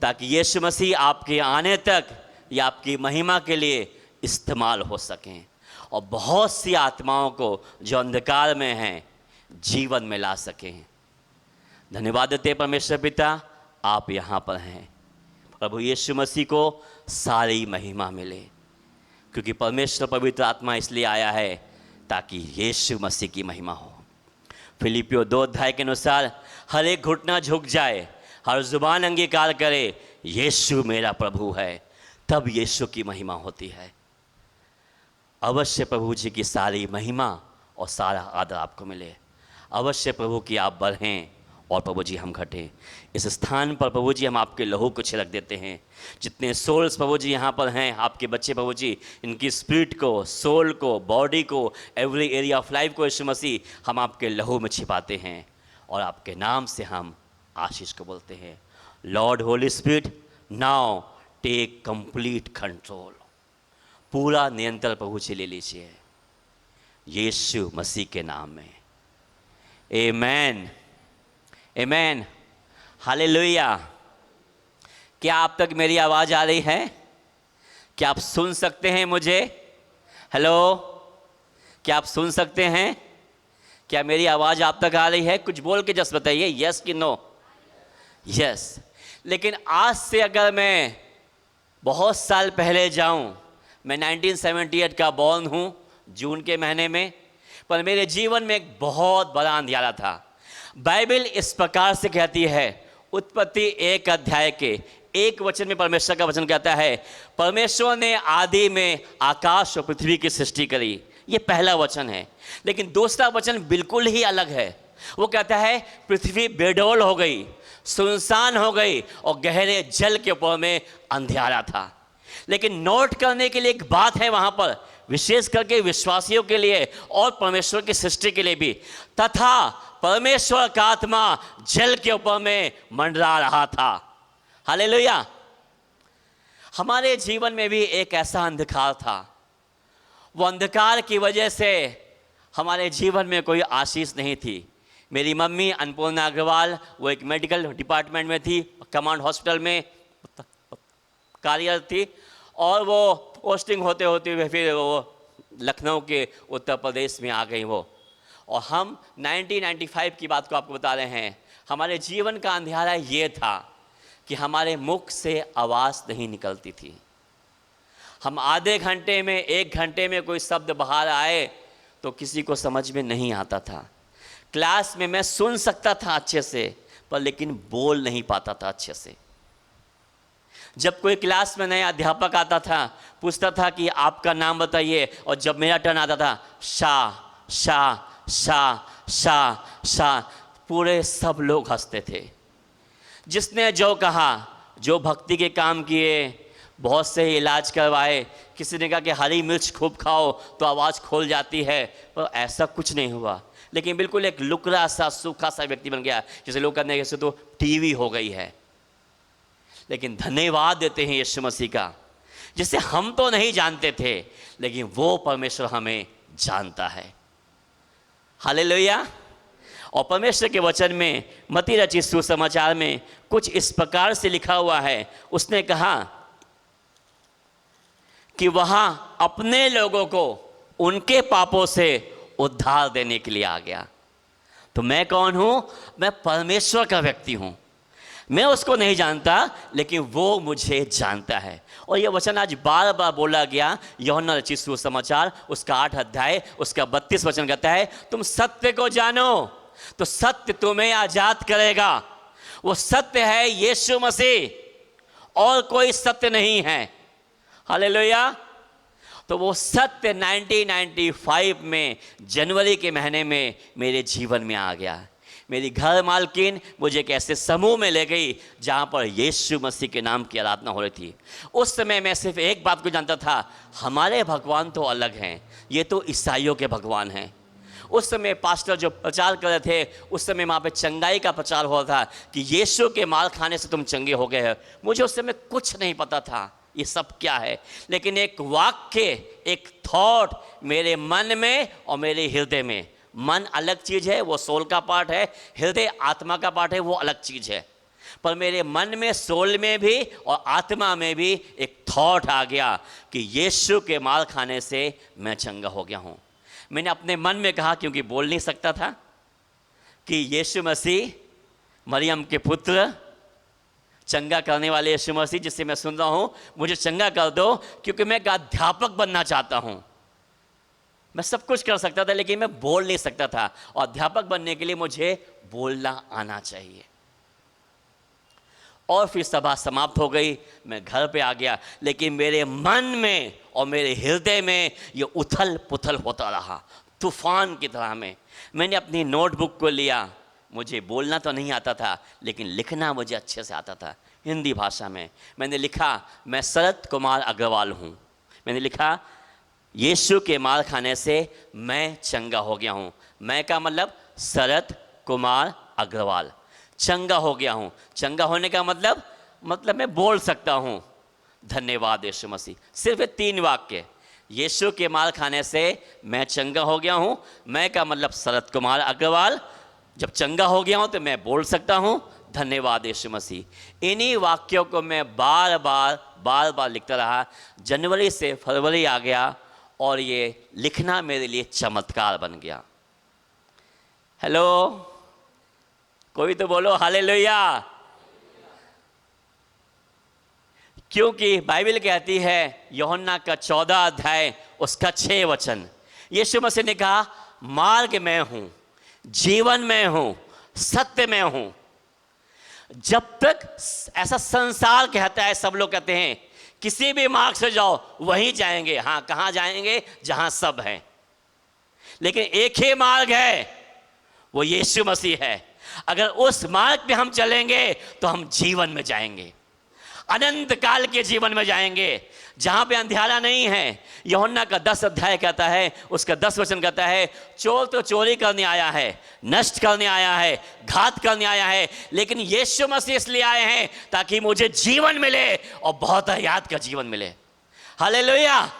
ताकि यीशु मसीह आपके आने तक ये आपकी महिमा के लिए इस्तेमाल हो सकें और बहुत सी आत्माओं को जो अंधकार में हैं जीवन में ला सकें। धन्यवाद देते परमेश्वर पिता, आप यहाँ पर हैं। प्रभु यीशु मसीह को सारी महिमा मिले, क्योंकि परमेश्वर पवित्र आत्मा इसलिए आया है ताकि यीशु मसीह की महिमा हो। फिलिपियो 2 अध्याय के अनुसार हर एक घुटना झुक जाए, हर जुबान अंगीकार करे यीशु मेरा प्रभु है, तब यीशु की महिमा होती है। अवश्य प्रभु जी की सारी महिमा और सारा आदर आपको मिले। अवश्य प्रभु की आप बढ़ें और प्रभु जी हम घटें। इस स्थान पर प्रभु जी हम आपके लहू को छिड़क देते हैं। जितने सोल्स प्रभु जी यहाँ पर हैं, आपके बच्चे प्रभु जी, इनकी स्पिरिट को, सोल को, बॉडी को, एवरी एरिया ऑफ लाइफ को यीशु मसीह हम आपके लहू में छिपाते हैं और आपके नाम से हम आशीष को बोलते हैं। Lord Holy Spirit, now take complete control. पूरा नियंत्रण प्रभु जी ले लीजिए यीशु मसीह के नाम में। आमेन, आमेन, हालेलुया। क्या आप तक मेरी आवाज़ आ रही है? क्या आप सुन सकते हैं मुझे? हेलो, क्या आप सुन सकते हैं? क्या मेरी आवाज़ आप तक आ रही है? कुछ बोल के जस्ट बताइए, यस कि नो। यस। लेकिन आज से अगर मैं बहुत साल पहले जाऊं, मैं 1978 का बॉर्न हूं, जून के महीने में, पर मेरे जीवन में एक बहुत बड़ा अंधियारा था। बाइबल इस प्रकार से कहती है, उत्पत्ति 1 अध्याय के 1 वचन में परमेश्वर का वचन कहता है, परमेश्वर ने आदि में आकाश और पृथ्वी की सृष्टि करी। ये पहला वचन है। लेकिन दूसरा वचन बिल्कुल ही अलग है। वो कहता है पृथ्वी बेडौल हो गई, सुनसान हो गई और गहरे जल के ऊपर में अंधियारा था। लेकिन नोट करने के लिए एक बात है वहाँ पर, विशेष करके विश्वासियों के लिए और परमेश्वर की सृष्टि के लिए भी, तथा परमेश्वर का आत्मा जल के ऊपर में मंडरा रहा था। हालेलुया। हमारे जीवन में भी एक ऐसा अंधकार था। वो अंधकार की वजह से हमारे जीवन में कोई आशीष नहीं थी। मेरी मम्मी अन्नपूर्णा अग्रवाल, वो एक मेडिकल डिपार्टमेंट में थी, कमांड हॉस्पिटल में कार्यरत थी, और वो पोस्टिंग होते होते हुए फिर वो लखनऊ के उत्तर प्रदेश में आ गई वो। और हम 1995 की बात को आपको बता रहे हैं। हमारे जीवन का अंधियारा ये था कि हमारे मुख से आवाज़ नहीं निकलती थी। हम आधे घंटे में, 1 घंटे में कोई शब्द बाहर आए तो किसी को समझ में नहीं आता था। क्लास में मैं सुन सकता था अच्छे से, पर लेकिन बोल नहीं पाता था अच्छे से। जब कोई क्लास में नया अध्यापक आता था, पूछता था कि आपका नाम बताइए, और जब मेरा टर्न आता था, शाह शाह शाह शाह शाह, पूरे सब लोग हंसते थे। जिसने जो कहा, जो भक्ति के काम किए, बहुत से इलाज करवाए, किसी ने कहा कि हरी मिर्च खूब खाओ तो आवाज़ खोल जाती है, पर ऐसा कुछ नहीं हुआ। लेकिन बिल्कुल एक लुकड़ा सा सूखा सा व्यक्ति बन गया, जैसे लोग कहने जैसे तो टीवी हो गई है। लेकिन धन्यवाद देते हैं यीशु मसीह का, जिसे हम तो नहीं जानते थे लेकिन वो परमेश्वर हमें जानता है। हालेलुया। और परमेश्वर के वचन में मत्ती रचित सुसमाचार में कुछ इस प्रकार से लिखा हुआ है, उसने कहा कि वहाँ अपने लोगों को उनके पापों से उद्धार देने के लिए आ गया। तो मैं कौन हूँ? मैं परमेश्वर का व्यक्ति हूँ। मैं उसको नहीं जानता लेकिन वो मुझे जानता है। और यह वचन आज बार बार बोला गया। यूहन्ना रचित सुसमाचार उसका 8 अध्याय उसका 32 वचन कहता है, तुम सत्य को जानो तो सत्य तुम्हें आजाद करेगा। वो सत्य है यीशु मसीह, और कोई सत्य नहीं है। हालेलुया। तो वो सत्य 1995 में जनवरी के महीने में मेरे जीवन में आ गया। मेरी घर मालकिन मुझे एक ऐसे समूह में ले गई जहाँ पर यीशु मसीह के नाम की आराधना हो रही थी। उस समय मैं सिर्फ एक बात को जानता था, हमारे भगवान तो अलग हैं, ये तो ईसाइयों के भगवान हैं। उस समय पास्टर जो प्रचार कर रहे थे, उस समय वहाँ पे चंगाई का प्रचार हो रहा था कि यीशु के माल खाने से तुम चंगे हो गए हो। मुझे उस समय कुछ नहीं पता था ये सब क्या है, लेकिन एक वाक्य, एक थॉट मेरे मन में और मेरे हृदय में। मन अलग चीज़ है, वो सोल का पार्ट है, हृदय आत्मा का पार्ट है, वो अलग चीज़ है। पर मेरे मन में, सोल में भी और आत्मा में भी एक थॉट आ गया कि यीशु के माल खाने से मैं चंगा हो गया हूँ। मैंने अपने मन में कहा, क्योंकि बोल नहीं सकता था, कि यीशु मसीह मरियम के पुत्र, चंगा करने वाले यीशु मसीह जिससे मैं सुन रहा हूँ, मुझे चंगा कर दो, क्योंकि मैं एक अध्यापक बनना चाहता हूँ। मैं सब कुछ कर सकता था लेकिन मैं बोल नहीं सकता था, और अध्यापक बनने के लिए मुझे बोलना आना चाहिए। और फिर सभा समाप्त हो गई, मैं घर पे आ गया, लेकिन मेरे मन में और मेरे हृदय में ये उथल पुथल होता रहा, तूफान की तरह में। मैंने अपनी नोटबुक को लिया। मुझे बोलना तो नहीं आता था लेकिन लिखना मुझे अच्छे से आता था, हिंदी भाषा में। मैंने लिखा, मैं शरद कुमार अग्रवाल हूँ। मैंने लिखा, यीशु के माल खाने से मैं चंगा हो गया हूँ। मैं का मतलब शरद कुमार अग्रवाल, चंगा हो गया हूँ। चंगा होने का मतलब मैं बोल सकता हूँ, धन्यवाद यीशु मसीह। सिर्फ 3 वाक्य, यीशु के माल खाने से मैं चंगा हो गया हूँ। मैं का मतलब शरद कुमार अग्रवाल, जब चंगा हो गया हूँ तो मैं बोल सकता हूँ, धन्यवाद यीशु मसीह। इन्हीं वाक्यों को मैं बार बार लिखता रहा। जनवरी से फरवरी आ गया और ये लिखना मेरे लिए चमत्कार बन गया। हेलो, कोई तो बोलो हालेलुया। क्योंकि बाइबल कहती है, यूहन्ना का 14 अध्याय उसका 6 वचन, यीशु मसीह ने कहा, मार्ग मैं हूँ, जीवन में हूँ, सत्य में हूँ। जब तक ऐसा संसार कहता है, सब लोग कहते हैं किसी भी मार्ग से जाओ वहीं जाएंगे। हाँ, कहाँ जाएंगे? जहाँ सब हैं। लेकिन एक ही मार्ग है, वो यीशु मसीह है। अगर उस मार्ग पे हम चलेंगे तो हम जीवन में जाएंगे, अनंत काल के जीवन में जाएंगे, जहाँ पे अंधियारा नहीं है। यूहन्ना का 10 अध्याय कहता है, उसका 10 वचन कहता है, चोर तो चोरी करने आया है, नष्ट करने आया है, घात करने आया है, लेकिन यीशु मसीह इसलिए आए हैं ताकि मुझे जीवन मिले और बहुत हयात का जीवन मिले। हालेलुया।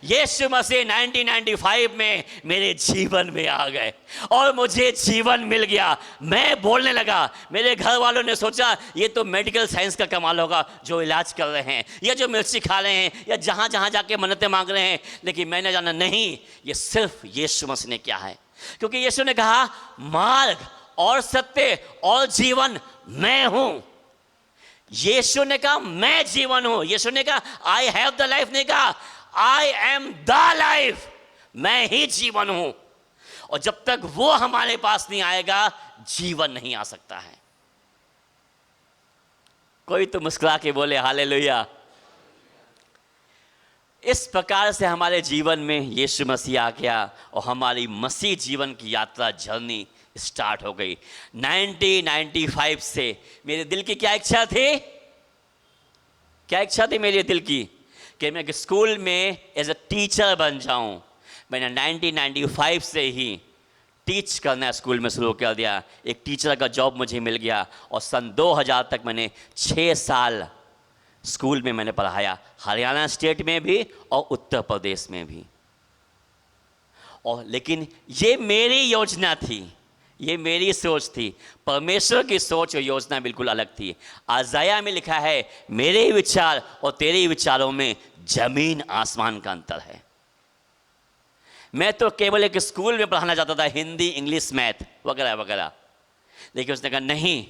यीशु मसीह 1995 में मेरे जीवन में आ गए और मुझे जीवन मिल गया। मैं बोलने लगा। मेरे घर वालों ने सोचा ये तो मेडिकल साइंस का कमाल होगा, जो इलाज कर रहे हैं या जो मिर्ची खा रहे हैं या जहाँ जहाँ जाके मन्नतें मांग रहे हैं। लेकिन मैंने जाना नहीं, ये सिर्फ यीशु मसीह ने क्या है, क्योंकि यीशु ने कहा मार्ग और सत्य और जीवन मैं हूँ। यीशु ने कहा मैं जीवन हूँ। यीशु ने कहा आई हैव द लाइफ, ने कहा आई एम द लाइफ, मैं ही जीवन हूं। और जब तक वो हमारे पास नहीं आएगा जीवन नहीं आ सकता है। कोई तो मुस्कुरा के बोले हालेलुया। इस प्रकार से हमारे जीवन में यीशु मसीह आ गया और हमारी मसीह जीवन की यात्रा, जर्नी स्टार्ट हो गई। 1995 से मेरे दिल की क्या इच्छा थी, क्या इच्छा थी मेरे दिल की, कि मैं स्कूल में एज अ टीचर बन जाऊं। मैंने 1995 से ही टीच करना स्कूल में शुरू कर दिया। एक टीचर का जॉब मुझे मिल गया और सन 2000 तक मैंने 6 साल स्कूल में मैंने पढ़ाया, हरियाणा स्टेट में भी और उत्तर प्रदेश में भी। और लेकिन ये मेरी योजना थी, ये मेरी सोच थी। परमेश्वर की सोच और योजना बिल्कुल अलग थी। आजाया में लिखा है, मेरे विचार और तेरे विचारों में जमीन आसमान का अंतर है। मैं तो केवल एक स्कूल में पढ़ाना चाहता था, हिंदी, इंग्लिश, मैथ वगैरह वगैरह, लेकिन उसने कहा नहीं।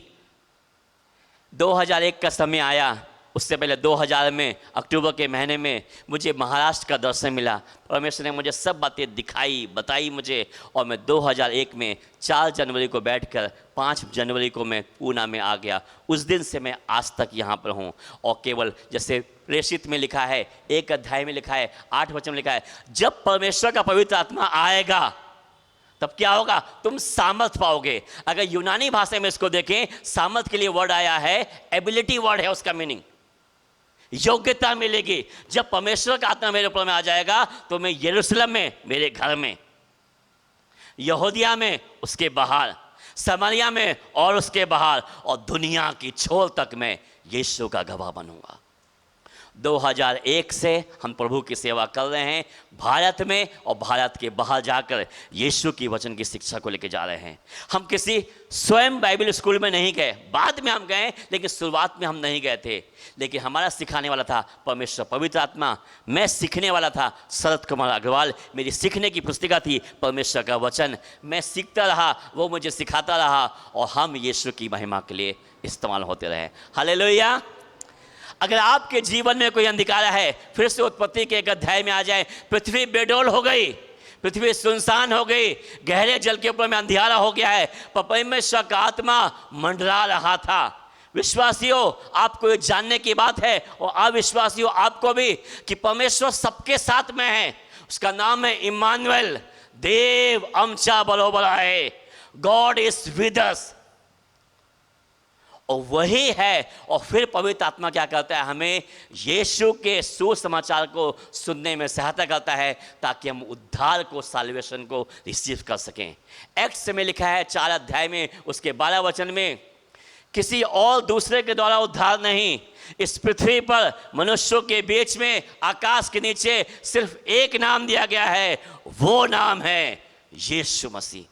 2001 का समय आया, उससे पहले 2000 में अक्टूबर के महीने में मुझे महाराष्ट्र का दर्शन मिला। परमेश्वर ने मुझे सब बातें दिखाई, बताई मुझे, और मैं 2001 में 4 जनवरी को बैठकर 5 जनवरी को मैं पूना में आ गया। उस दिन से मैं आज तक यहाँ पर हूँ। और केवल जैसे प्रेषित में लिखा है, 1 अध्याय में लिखा है, 8 वचन में लिखा है, जब परमेश्वर का पवित्र आत्मा आएगा तब क्या होगा, तुम सामर्थ पाओगे। अगर यूनानी भाषा में इसको देखें, सामर्थ के लिए वर्ड आया है, एबिलिटी वर्ड है, उसका मीनिंग योग्यता मिलेगी। जब परमेश्वर का आत्मा मेरे ऊपर में आ जाएगा तो मैं यरूशलेम में, मेरे घर में, यहूदिया में, उसके बाहर, समारिया में और उसके बाहर, और दुनिया की छोर तक मैं यीशु का गवाह बनूंगा। 2001 से हम प्रभु की सेवा कर रहे हैं भारत में, और भारत के बाहर जाकर यीशु की वचन की शिक्षा को लेकर जा रहे हैं। हम किसी स्वयं बाइबल स्कूल में नहीं गए, बाद में हम गए, लेकिन शुरुआत में हम नहीं गए थे। लेकिन हमारा सिखाने वाला था परमेश्वर पवित्र आत्मा, मैं सीखने वाला था शरद कुमार अग्रवाल। मेरी सीखने की पुस्तिका थी परमेश्वर का वचन। मैं सीखता रहा, वो मुझे सिखाता रहा, और हम यीशु की महिमा के लिए इस्तेमाल होते रहे। हालेलुया। अगर आपके जीवन में कोई अंधकार है, फिर से उत्पत्ति के 1 अध्याय में आ जाए। पृथ्वी बेडोल हो गई, पृथ्वी सुनसान हो गई, गहरे जल के ऊपर में अंधियारा हो गया है, पर परमेश्वर का आत्मा मंडरा रहा था। विश्वासियों, आपको ये जानने की बात है, और अविश्वासियों आपको भी, कि परमेश्वर सबके साथ में है। उसका नाम है इम्मानुएल, देव आमच्या बरोबर आहे, गॉड इज विद अस। और वही है। और फिर पवित्र आत्मा क्या करता है, हमें यीशु के सुसमाचार को सुनने में सहायता करता है, ताकि हम उद्धार को, साल्वेशन को रिसीव कर सकें। एक्ट्स में लिखा है 4 अध्याय में उसके 12 वचन में, किसी और दूसरे के द्वारा उद्धार नहीं, इस पृथ्वी पर मनुष्यों के बीच में, आकाश के नीचे सिर्फ एक नाम दिया गया है, वो नाम है यीशु मसीह।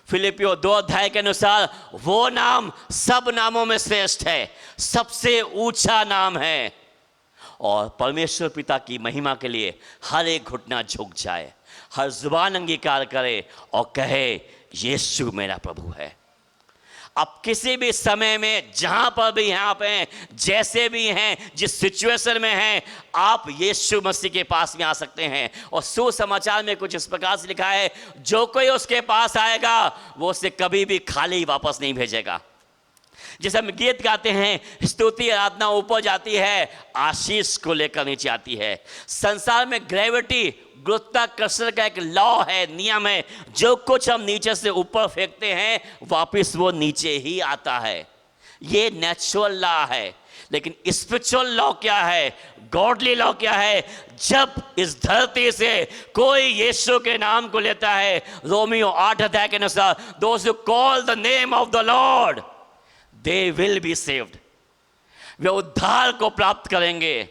फिलिपियो 2 अध्याय के अनुसार वो नाम सब नामों में श्रेष्ठ है, सबसे ऊंचा नाम है। और परमेश्वर पिता की महिमा के लिए हर एक घुटना झुक जाए, हर जुबान अंगीकार करे और कहे यीशु मेरा प्रभु है। आप किसी भी समय में, जहां पर भी हैं आप हैं, जैसे भी हैं, जिस सिचुएशन में हैं, आप यीशु मसीह के पास में आ सकते हैं। और सुसमाचार में कुछ इस प्रकार से लिखा है, जो कोई उसके पास आएगा वो उसे कभी भी खाली वापस नहीं भेजेगा। जैसे हम गीत गाते हैं, स्तुति आराधना ऊपर जाती है, आशीष को लेकर नीचे आती है। संसार में ग्रेविटी, गुरुत्वाकर्षण का एक लॉ है, नियम है, जो कुछ हम नीचे से ऊपर फेंकते हैं वापस वो नीचे ही आता है। ये नेचुरल लॉ है। लेकिन स्पिरिचुअल लॉ क्या है, गॉडली लॉ क्या है, जब इस धरती से कोई यीशु के नाम को लेता है, रोमियो 8 अध्याय के अनुसार, those who call the name of the lord they will be saved, वे उद्धार को प्राप्त करेंगे।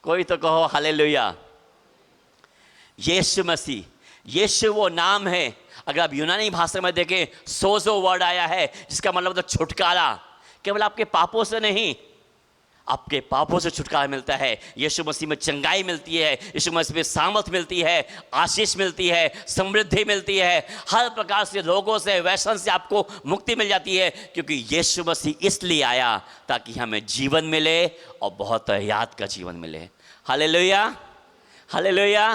कोई तो कहो हालेलुया। यीशु मसीह, यीशु वो नाम है। अगर आप यूनानी भाषा में देखें, सोजो वर्ड आया है, जिसका मतलब तो छुटकारा। केवल आपके पापों से नहीं, आपके पापों से छुटकारा मिलता है। यीशु मसीह में चंगाई मिलती है, यीशु मसीह में सामर्थ मिलती है, आशीष मिलती है, समृद्धि मिलती है। हर प्रकार से रोगों से, व्यसन से आपको मुक्ति मिल जाती है, क्योंकि यीशु मसीह इसलिए आया ताकि हमें जीवन मिले और बहुत हयात का जीवन मिले। Hallelujah, hallelujah.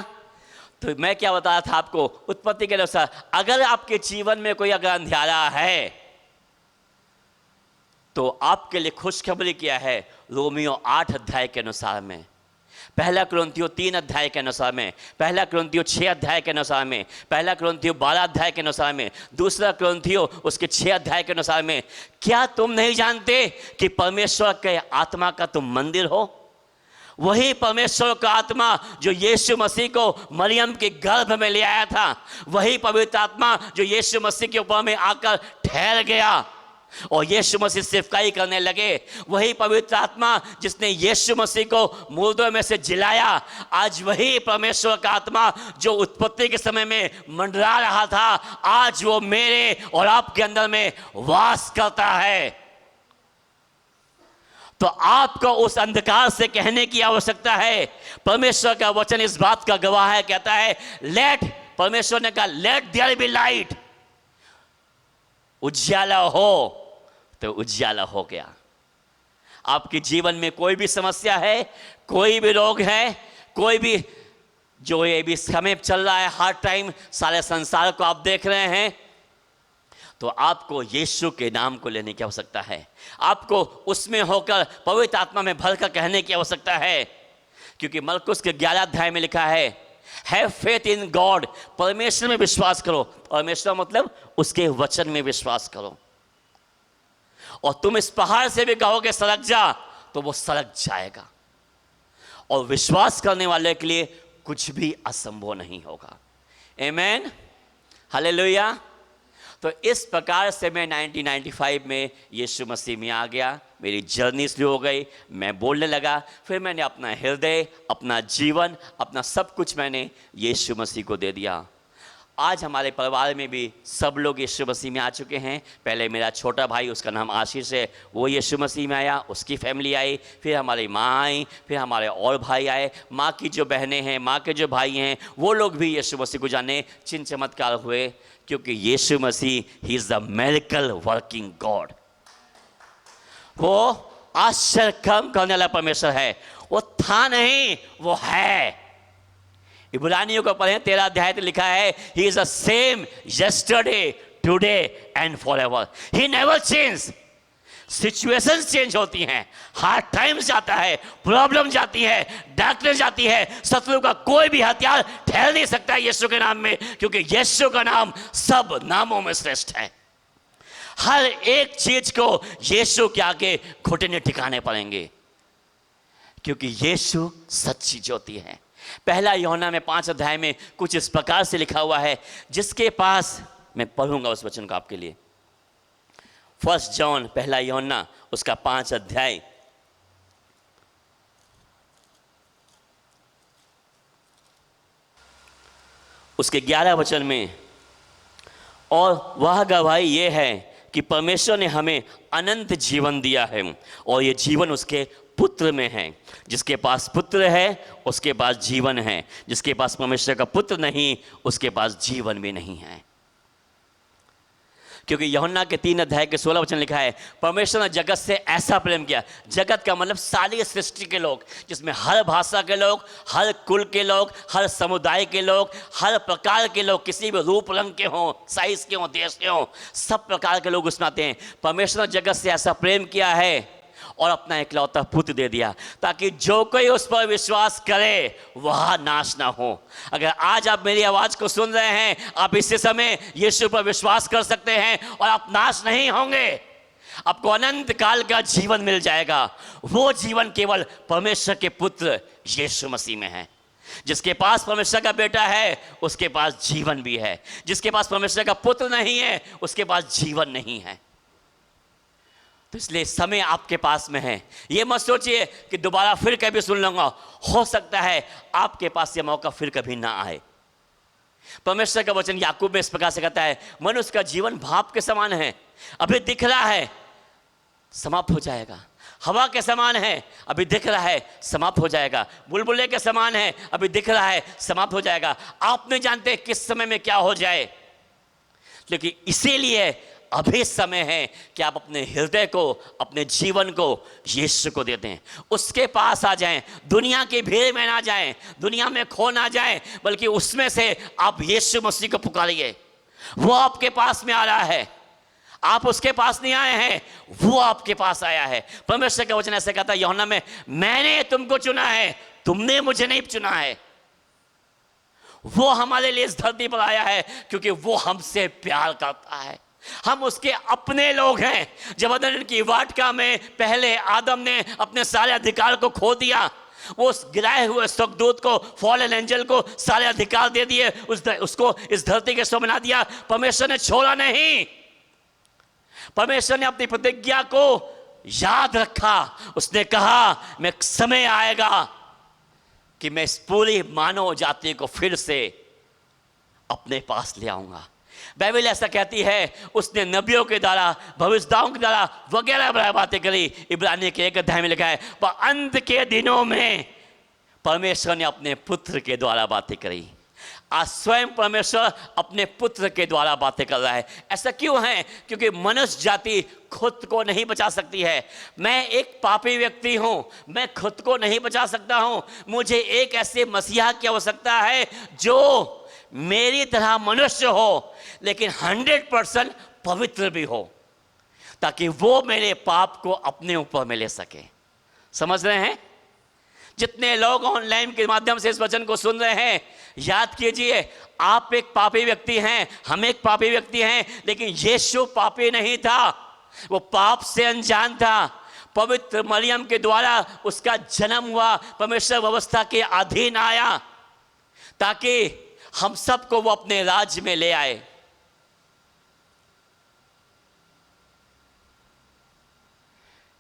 तो मैं क्या बता रहा था आपको, उत्पत्ति के अनुसार अगर आपके जीवन में कोई अगर अंधियारा है तो आपके लिए खुशखबरी क्या है, रोमियो 8 अध्याय के अनुसार में पहला कुरिन्थियों 3 अध्याय के अनुसार में, पहला कुरिन्थियों 6 अध्याय के अनुसार में, पहला कुरिन्थियों 12 अध्याय के अनुसार में, दूसरा कुरिन्थियों उसके 6 अध्याय के अनुसार में, क्या तुम नहीं जानते कि परमेश्वर के आत्मा का तुम मंदिर हो? वही परमेश्वर का आत्मा जो यीशु मसीह को मरियम के गर्भ में ले आया था, वही पवित्र आत्मा जो यीशु मसीह के ऊपर में आकर ठहर गया और यीशु मसीह सेवकाई करने लगे, वही पवित्र आत्मा जिसने यीशु मसीह को मुर्दों में से जिलाया, आज वही परमेश्वर का आत्मा जो उत्पत्ति के समय में मंडरा रहा था, आज वो मेरे और आपके अंदर में वास करता है। तो आपको उस अंधकार से कहने की आवश्यकता है। परमेश्वर का वचन इस बात का गवाह है, कहता है लेट, परमेश्वर ने कहा लेट देयर बी लाइट, उज्याला हो तो उज्याला हो गया। आपके जीवन में कोई भी समस्या है, कोई भी रोग है, कोई भी जो ये भी समय चल रहा है, हार्ड टाइम सारे संसार को आप देख रहे हैं, तो आपको यीशु के नाम को लेने की आवश्यकता है। आपको उसमें होकर पवित्र आत्मा में भरकर कहने की आवश्यकता है, क्योंकि मरकुस के 11 अध्याय में लिखा है हैव फेथ इन गॉड, परमेश्वर में विश्वास करो। परमेश्वर मतलब उसके वचन में विश्वास करो। और तुम इस पहाड़ से भी कहोगे सड़क जा, तो वो सड़क जाएगा। और विश्वास करने वाले के लिए कुछ भी असंभव नहीं होगा। आमीन, हालेलुया। तो इस प्रकार से मैं 1995 में यीशु मसीह में आ गया, मेरी जर्नी शुरू हो गई, मैं बोलने लगा, फिर मैंने अपना हृदय, अपना जीवन, अपना सब कुछ मैंने यीशु मसीह को दे दिया। आज हमारे परिवार में भी सब लोग यीशु मसीह में आ चुके हैं। पहले मेरा छोटा भाई, उसका नाम आशीष है, वो यीशु मसीह में आया, उसकी फैमिली आई, फिर हमारी माँ आई, फिर हमारे और भाई आए, माँ की जो बहनें हैं, माँ के जो भाई हैं, वो लोग भी यीशु मसीह को जाने, चिन्ह चमत्कार हुए, क्योंकि यीशु मसीह he is the miracle working God. वो आश्चर्य काम करने वाला परमेश्वर है। वो था नहीं, वो है। इब्रानियों को पढ़ें 13 अध्याय में लिखा है he is the same yesterday today and forever, he never change. Situations change होती हैं, हार्ड टाइम्स जाता है, प्रॉब्लम जाती है, डार्कनेस जाती है, शत्रु का कोई भी हथियार ठहर नहीं सकता है यीशु के नाम में, क्योंकि यीशु का नाम सब नामों में श्रेष्ठ है। हर एक चीज को यीशु के आगे घुटने टिकाने पड़ेंगे, क्योंकि यीशु सच्ची ज्योति है। पहला यूहन्ना में 5 अध्याय में कुछ इस प्रकार से लिखा हुआ है, जिसके पास, मैं पढ़ूंगा उस वचन को आपके लिए। 1 जॉन, पहला यूहन्ना उसका 5 अध्याय, उसके 11 वचन में, और वह गवाही ये है कि परमेश्वर ने हमें अनंत जीवन दिया है, और ये जीवन उसके पुत्र में है। जिसके पास पुत्र है उसके पास जीवन है, जिसके पास परमेश्वर का पुत्र नहीं उसके पास जीवन भी नहीं है। क्योंकि यूहन्ना के 3 अध्याय के 16 वचन लिखा है परमेश्वर ने जगत से ऐसा प्रेम किया। जगत का मतलब सारी सृष्टि के लोग, जिसमें हर भाषा के लोग, हर कुल के लोग, हर समुदाय के लोग, हर प्रकार के लोग, किसी भी रूप रंग के हों, साइज के हों, देश के हों, सब प्रकार के लोग उसमें आते हैं। परमेश्वर ने जगत से ऐसा प्रेम किया है और अपना इकलौता पुत्र दे दिया, ताकि जो कोई उस पर विश्वास करे वह नाश ना हो। अगर आज आप मेरी आवाज़ को सुन रहे हैं, आप इसी समय यीशु पर विश्वास कर सकते हैं और आप नाश नहीं होंगे। आपको अनंत काल का जीवन मिल जाएगा। वो जीवन केवल परमेश्वर के पुत्र यीशु मसीह में है। जिसके पास परमेश्वर का बेटा है उसके पास जीवन भी है। जिसके पास परमेश्वर का पुत्र नहीं है उसके पास जीवन नहीं है। तो इसलिए समय आपके पास में है। ये मत सोचिए कि दोबारा फिर कभी सुन लूंगा, हो सकता है आपके पास ये मौका फिर कभी ना आए। परमेश्वर का वचन याकूब में इस प्रकार से कहता है, मनुष्य का जीवन भाप के समान है, अभी दिख रहा है समाप्त हो जाएगा। हवा के समान है, अभी दिख रहा है समाप्त हो जाएगा। बुलबुले के समान है, अभी दिख रहा है समाप्त हो जाएगा। आप नहीं जानते किस समय में क्या हो जाए, लेकिन इसीलिए अभी समय है कि आप अपने हृदय को, अपने जीवन को यीशु को दे दें, उसके पास आ जाएं। दुनिया की भीड़ में ना जाएं, दुनिया में खो ना जाएं, बल्कि उसमें से आप यीशु मसीह को पुकारिए। वो आपके पास में आ रहा है, आप उसके पास नहीं आए हैं, वो आपके पास आया है। परमेश्वर का वचन ऐसे कहता है यूहन्ना में, मैंने तुमको चुना है, तुमने मुझे नहीं चुना है। वो हमारे लिए इस धरती पर आया है क्योंकि वो हमसे प्यार करता है। हम उसके अपने लोग हैं। जब अदन की वाटिका में पहले आदम ने अपने सारे अधिकार को खो दिया, वो उस गिराए हुए स्वर्गदूत को, फॉलन एंजल को सारे अधिकार दे दिए, उसको इस धरती के सो बना दिया। परमेश्वर ने छोड़ा नहीं, परमेश्वर ने अपनी प्रतिज्ञा को याद रखा। उसने कहा मैं समय आएगा कि मैं इस पूरी मानव जाति को फिर से अपने पास ले आऊंगा। बाइबल ऐसा कहती है, उसने नबियों के द्वारा, भविष्यद्वक्ताओं के द्वारा वगैरह बातें करी। इब्रानी के 1 अध्याय में लिखा है, पर अंत के दिनों में परमेश्वर ने अपने पुत्र के द्वारा बातें करी। आज स्वयं परमेश्वर अपने पुत्र के द्वारा बातें कर रहा है। ऐसा क्यों है? क्योंकि मनुष्य जाति खुद को नहीं बचा सकती है। मैं एक पापी व्यक्ति हूं, मैं खुद को नहीं बचा सकता हूं। मुझे एक ऐसे मसीहा की आवश्यकता है जो मेरी तरह मनुष्य हो लेकिन 100% पवित्र भी हो, ताकि वो मेरे पाप को अपने ऊपर में ले सके। समझ रहे हैं? जितने लोग ऑनलाइन के माध्यम से इस वचन को सुन रहे हैं, याद कीजिए, आप एक पापी व्यक्ति हैं, हम एक पापी व्यक्ति हैं, लेकिन यीशु पापी नहीं था। वो पाप से अनजान था। पवित्र मरियम के द्वारा उसका जन्म हुआ, परमेश्वर व्यवस्था के अधीन आया ताकि हम सबको वो अपने राज्य में ले आए।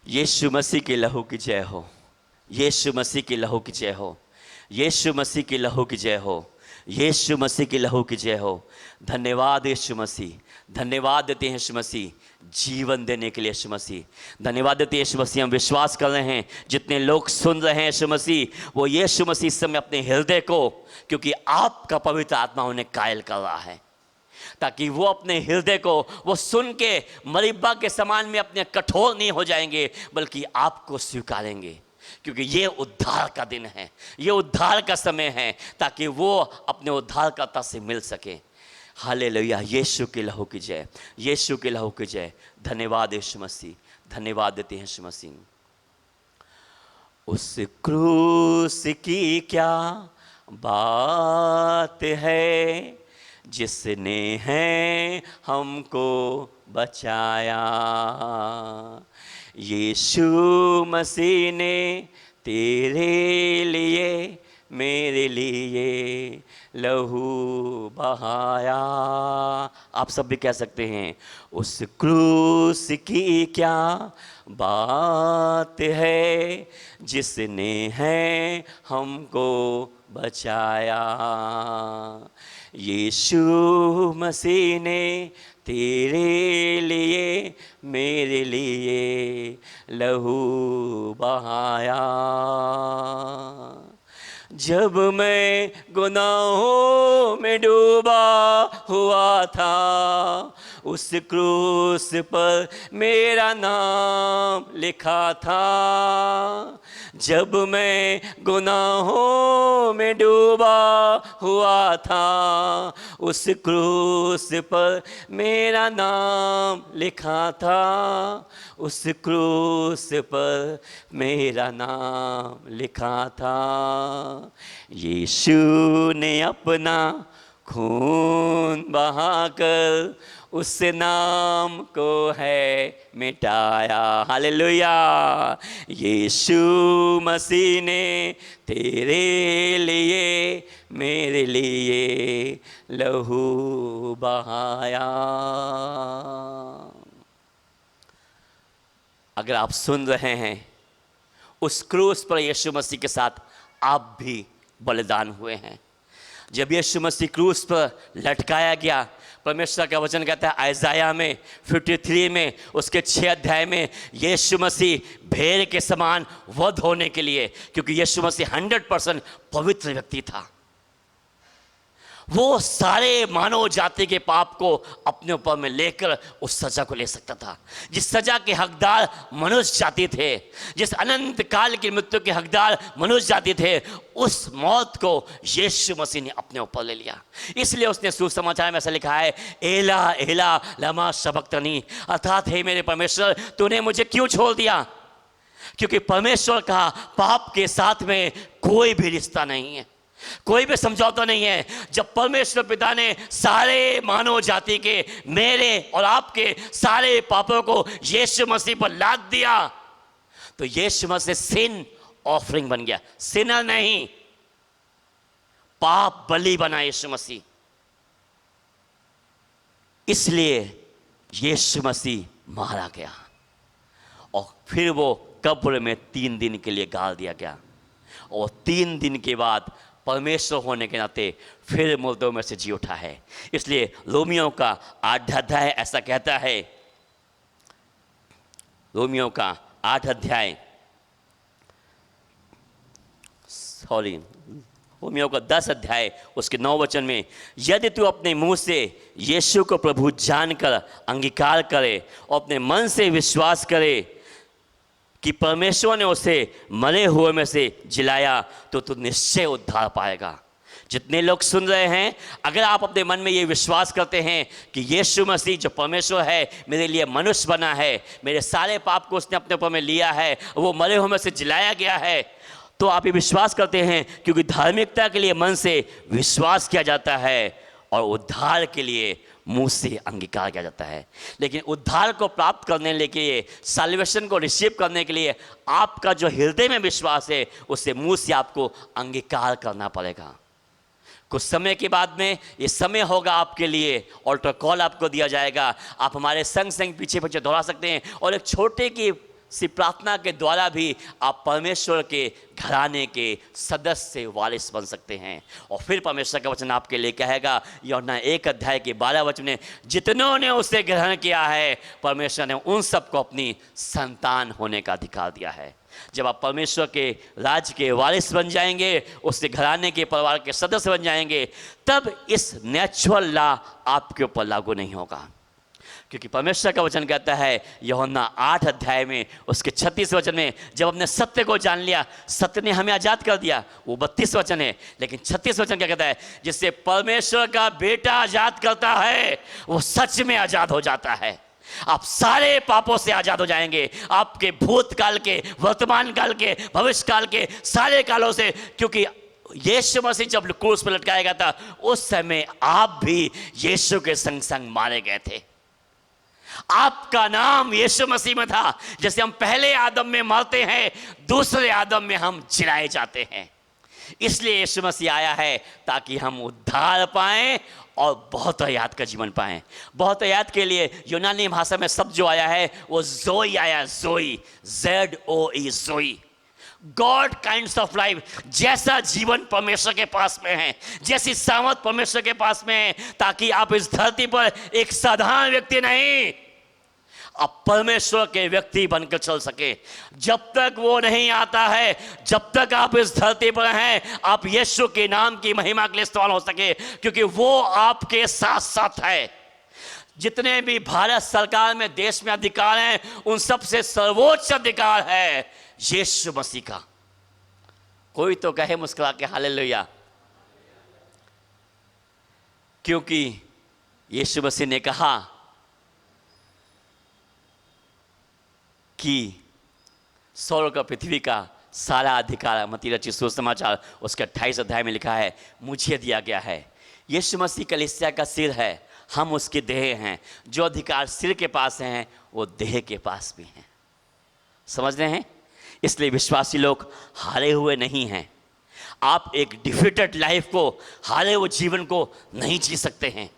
यीशु मसीह के लहू की जय हो, यीशु मसीह की लहू की जय हो, यीशु मसीह की लहू की जय हो, यीशु मसीह की लहू की जय हो। धन्यवाद यीशु मसीह, धन्यवाद देते हैं यीशु मसीह जीवन देने के लिए। यीशु मसीह धन्यवाद देते हैं यीशु मसीह। हम विश्वास कर रहे हैं जितने लोग सुन रहे हैं यीशु मसीह, वो यीशु मसीह इस समय अपने हृदय को, क्योंकि आपका पवित्र आत्मा उन्हें कायल कर रहा है, ताकि वो अपने हृदय को वो सुन के मरीबा के समान में अपने कठोर नहीं हो जाएंगे, बल्कि आपको स्वीकारेंगे। क्योंकि ये उद्धार का दिन है, ये उद्धार का समय है, ताकि वो अपने उद्धारकर्ता से मिल सके। हालेलुया, यीशु के लहू की जय, यीशु के लहू की जय। धन्यवाद यीशु मसीह, धन्यवाद देते हैं यीशु मसीह। उस क्रूस की क्या बात है जिसने है हमको बचाया। यीशु मसीह ने तेरे लिए मेरे लिए लहू बहाया। आप सब भी कह सकते हैं, उस क्रूस की क्या बात है जिसने है हमको बचाया। यीशु मसीह ने तेरे लिए मेरे लिए लहू बहाया। जब मैं गुनाहों में डूबा हुआ था, उस क्रूस पर मेरा नाम लिखा था। जब मैं गुनाहों में डूबा हुआ था, उस क्रूस पर मेरा नाम लिखा था। उस क्रूस पर मेरा नाम लिखा था। यीशु ने अपना खून बहाकर उस नाम को है मिटाया। हालेलुया। यीशु मसीह ने तेरे लिए मेरे लिए लहू बहाया। अगर आप सुन रहे हैं, उस क्रूस पर यीशु मसीह के साथ आप भी बलिदान हुए हैं। जब यीशु मसीह क्रूस पर लटकाया गया, परमेश्वर का वचन कहता है आयजाया में 53 में उसके 6 अध्याय में, यीशु मसीह भेड़ के समान वध होने के लिए, क्योंकि यीशु मसीह 100% पवित्र व्यक्ति था। वो सारे मानव जाति के पाप को अपने ऊपर में लेकर उस सजा को ले सकता था, जिस सजा के हकदार मनुष्य जाति थे, जिस अनंत काल की मृत्यु के हकदार मनुष्य जाति थे, उस मौत को यीशु मसीह ने अपने ऊपर ले लिया। इसलिए उसने सुसमाचार में ऐसा लिखा है, एला एला लमा शबक्तनी, अर्थात हे मेरे परमेश्वर तूने मुझे क्यों छोड़ दिया। क्योंकि परमेश्वर का पाप के साथ में कोई भी रिश्ता नहीं है, कोई भी समझौता नहीं है। जब परमेश्वर पिता ने सारे मानव जाति के, मेरे और आपके सारे पापों को यीशु मसीह पर लाद दिया, तो यीशु मसीह सिन ऑफरिंग बन गया, सिनर नहीं, पाप बलि बना यीशु मसीह। इसलिए यीशु मसीह मारा गया और फिर वो कब्र में 3 दिन के लिए गाड़ दिया गया, और 3 दिन के बाद परमेश्वर होने के नाते फिर मुर्दों में से जी उठा है। इसलिए रोमियो का 8 अध्याय ऐसा कहता है, रोमियो का 8 अध्याय, रोमियो का 10 अध्याय उसके 9 वचन में, यदि तू अपने मुंह से यीशु को प्रभु जानकर अंगीकार करे और अपने मन से विश्वास करे कि परमेश्वर ने उसे मरे हुए में से जिलाया, तो तू निश्चय उद्धार पाएगा। जितने लोग सुन रहे हैं, अगर आप अपने मन में ये विश्वास करते हैं कि यीशु मसीह जो परमेश्वर है मेरे लिए मनुष्य बना है, मेरे सारे पाप को उसने अपने ऊपर में लिया है, वो मरे हुए में से जिलाया गया है, तो आप ये विश्वास करते हैं, क्योंकि धार्मिकता के लिए मन से विश्वास किया जाता है और उद्धार के लिए मुंह से अंगीकार किया जाता है। लेकिन उद्धार को प्राप्त करने के लिए, साल्वेशन को रिसीव करने के लिए आपका जो हृदय में विश्वास है उससे मुंह से आपको अंगीकार करना पड़ेगा। कुछ समय के बाद में ये समय होगा आपके लिए, ऑल्टर कॉल आपको दिया जाएगा, आप हमारे संग संग पीछे पीछे दौड़ा सकते हैं, और एक छोटे की सी प्रार्थना के द्वारा भी आप परमेश्वर के घराने के सदस्य वारिस बन सकते हैं। और फिर परमेश्वर का वचन आपके लिए कहेगा, यूहन्ना 1 अध्याय के 12 वचन में, जितनों ने उसे ग्रहण किया है परमेश्वर ने उन सबको अपनी संतान होने का अधिकार दिया है। जब आप परमेश्वर के राज्य के वारिस बन जाएंगे, उसके घराने के परिवार के सदस्य बन जाएंगे, तब इस नेचुरल लॉ आपके ऊपर लागू नहीं होगा। क्योंकि परमेश्वर का वचन कहता है यूहन्ना 8 अध्याय में उसके 36 वचन में, जब हमने सत्य को जान लिया, सत्य ने हमें आज़ाद कर दिया, वो 32 वचन है। लेकिन 36 वचन क्या कहता है, जिससे परमेश्वर का बेटा आज़ाद करता है वो सच में आज़ाद हो जाता है। आप सारे पापों से आज़ाद हो जाएंगे, आपके भूतकाल के, वर्तमान काल के, भविष्य काल के, सारे कालों से। क्योंकि यीशु मसीह जब क्रूस पर लटकाया गया था, उस समय आप भी यीशु के संग संग मारे गए थे। आपका नाम यीशु मसीह में था। जैसे हम पहले आदम में मरते हैं, दूसरे आदम में हम जिलाए जाते हैं। इसलिए यीशु मसीह आया है ताकि हम उद्धार पाएं और बहुत हयात का जीवन पाएं। बहुत हयात के लिए यूनानी भाषा में शब्द जो आया है वो जोई आया, जोई, ZOE, जोई, गॉड काइंड्स ऑफ लाइफ। जैसा जीवन परमेश्वर के पास में है, जैसी सामर्थ परमेश्वर के पास में है, ताकि आप इस धरती पर एक साधारण व्यक्ति नहीं, आप परमेश्वर के व्यक्ति बनकर चल सके। जब तक वो नहीं आता है, जब तक आप इस धरती पर हैं, आप यीशु के नाम की महिमा के लिए इस्तेमाल हो सके, क्योंकि वो आपके साथ साथ है। जितने भी भारत सरकार में, देश में अधिकार हैं, उन सबसे सर्वोच्च अधिकार है यीशु मसीह का। कोई तो कहे मुस्कुरा के हालेलुया, क्योंकि यीशु मसीह ने कहा कि स्वर्ग और पृथ्वी का सारा अधिकार, मत्ती रचित सुसमाचार उसके 28 अध्याय में लिखा है, मुझे दिया गया है। यीशु मसीह कलीसिया का सिर है, हम उसके देह हैं। जो अधिकार सिर के पास हैं वो देह के पास भी हैं। समझ रहे हैं? इसलिए विश्वासी लोग हारे हुए नहीं हैं। आप एक डिफीटेड लाइफ को, हारे हुए जीवन को नहीं जी सकते हैं।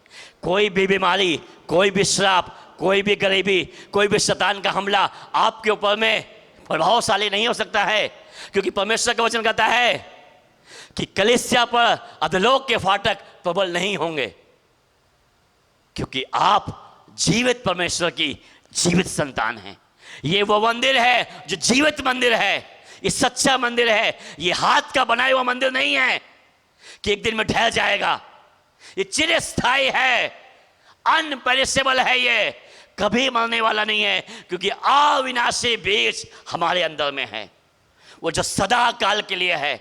कोई भी बीमारी, कोई भी श्राप, कोई भी गरीबी, कोई भी शैतान का हमला आपके ऊपर में प्रभावशाली नहीं हो सकता है, क्योंकि परमेश्वर का वचन कहता है कि कलीसिया पर अधोलोक के फाटक प्रबल नहीं होंगे, क्योंकि आप जीवित परमेश्वर की जीवित संतान हैं। ये वो मंदिर है जो जीवित मंदिर है, ये सच्चा मंदिर है। ये हाथ का बनाया हुआ मंदिर नहीं है कि एक दिन में ढह जाएगा। ये चिरस्थायी है, अनपेरिशेबल है, ये कभी मरने वाला नहीं है, क्योंकि अविनाशी बीज हमारे अंदर में है, वो जो सदा काल के लिए है।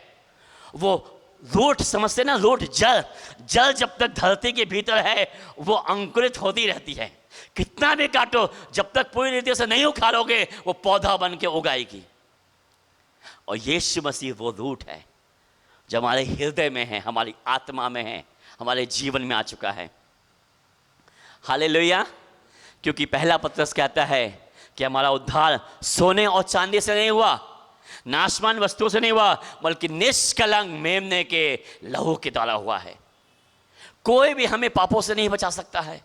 वो रूट समझते ना, रूट जल, जल जब तक धरती के भीतर है वो अंकुरित होती रहती है। कितना भी काटो, जब तक पूरी रीति से नहीं उखाड़ोगे वो पौधा बन के उगाएगी। और यीशु मसीह वो रूट है जो हमारे हृदय में है, हमारी आत्मा में है, हमारे जीवन में आ चुका है। हालेलुया। क्योंकि पहला पत्रस कहता है कि हमारा उद्धार सोने और चांदी से नहीं हुआ, नाशमान वस्तुओं से नहीं हुआ, बल्कि निष्कलंक मेमने के लहू के द्वारा हुआ है। कोई भी हमें पापों से नहीं बचा सकता है,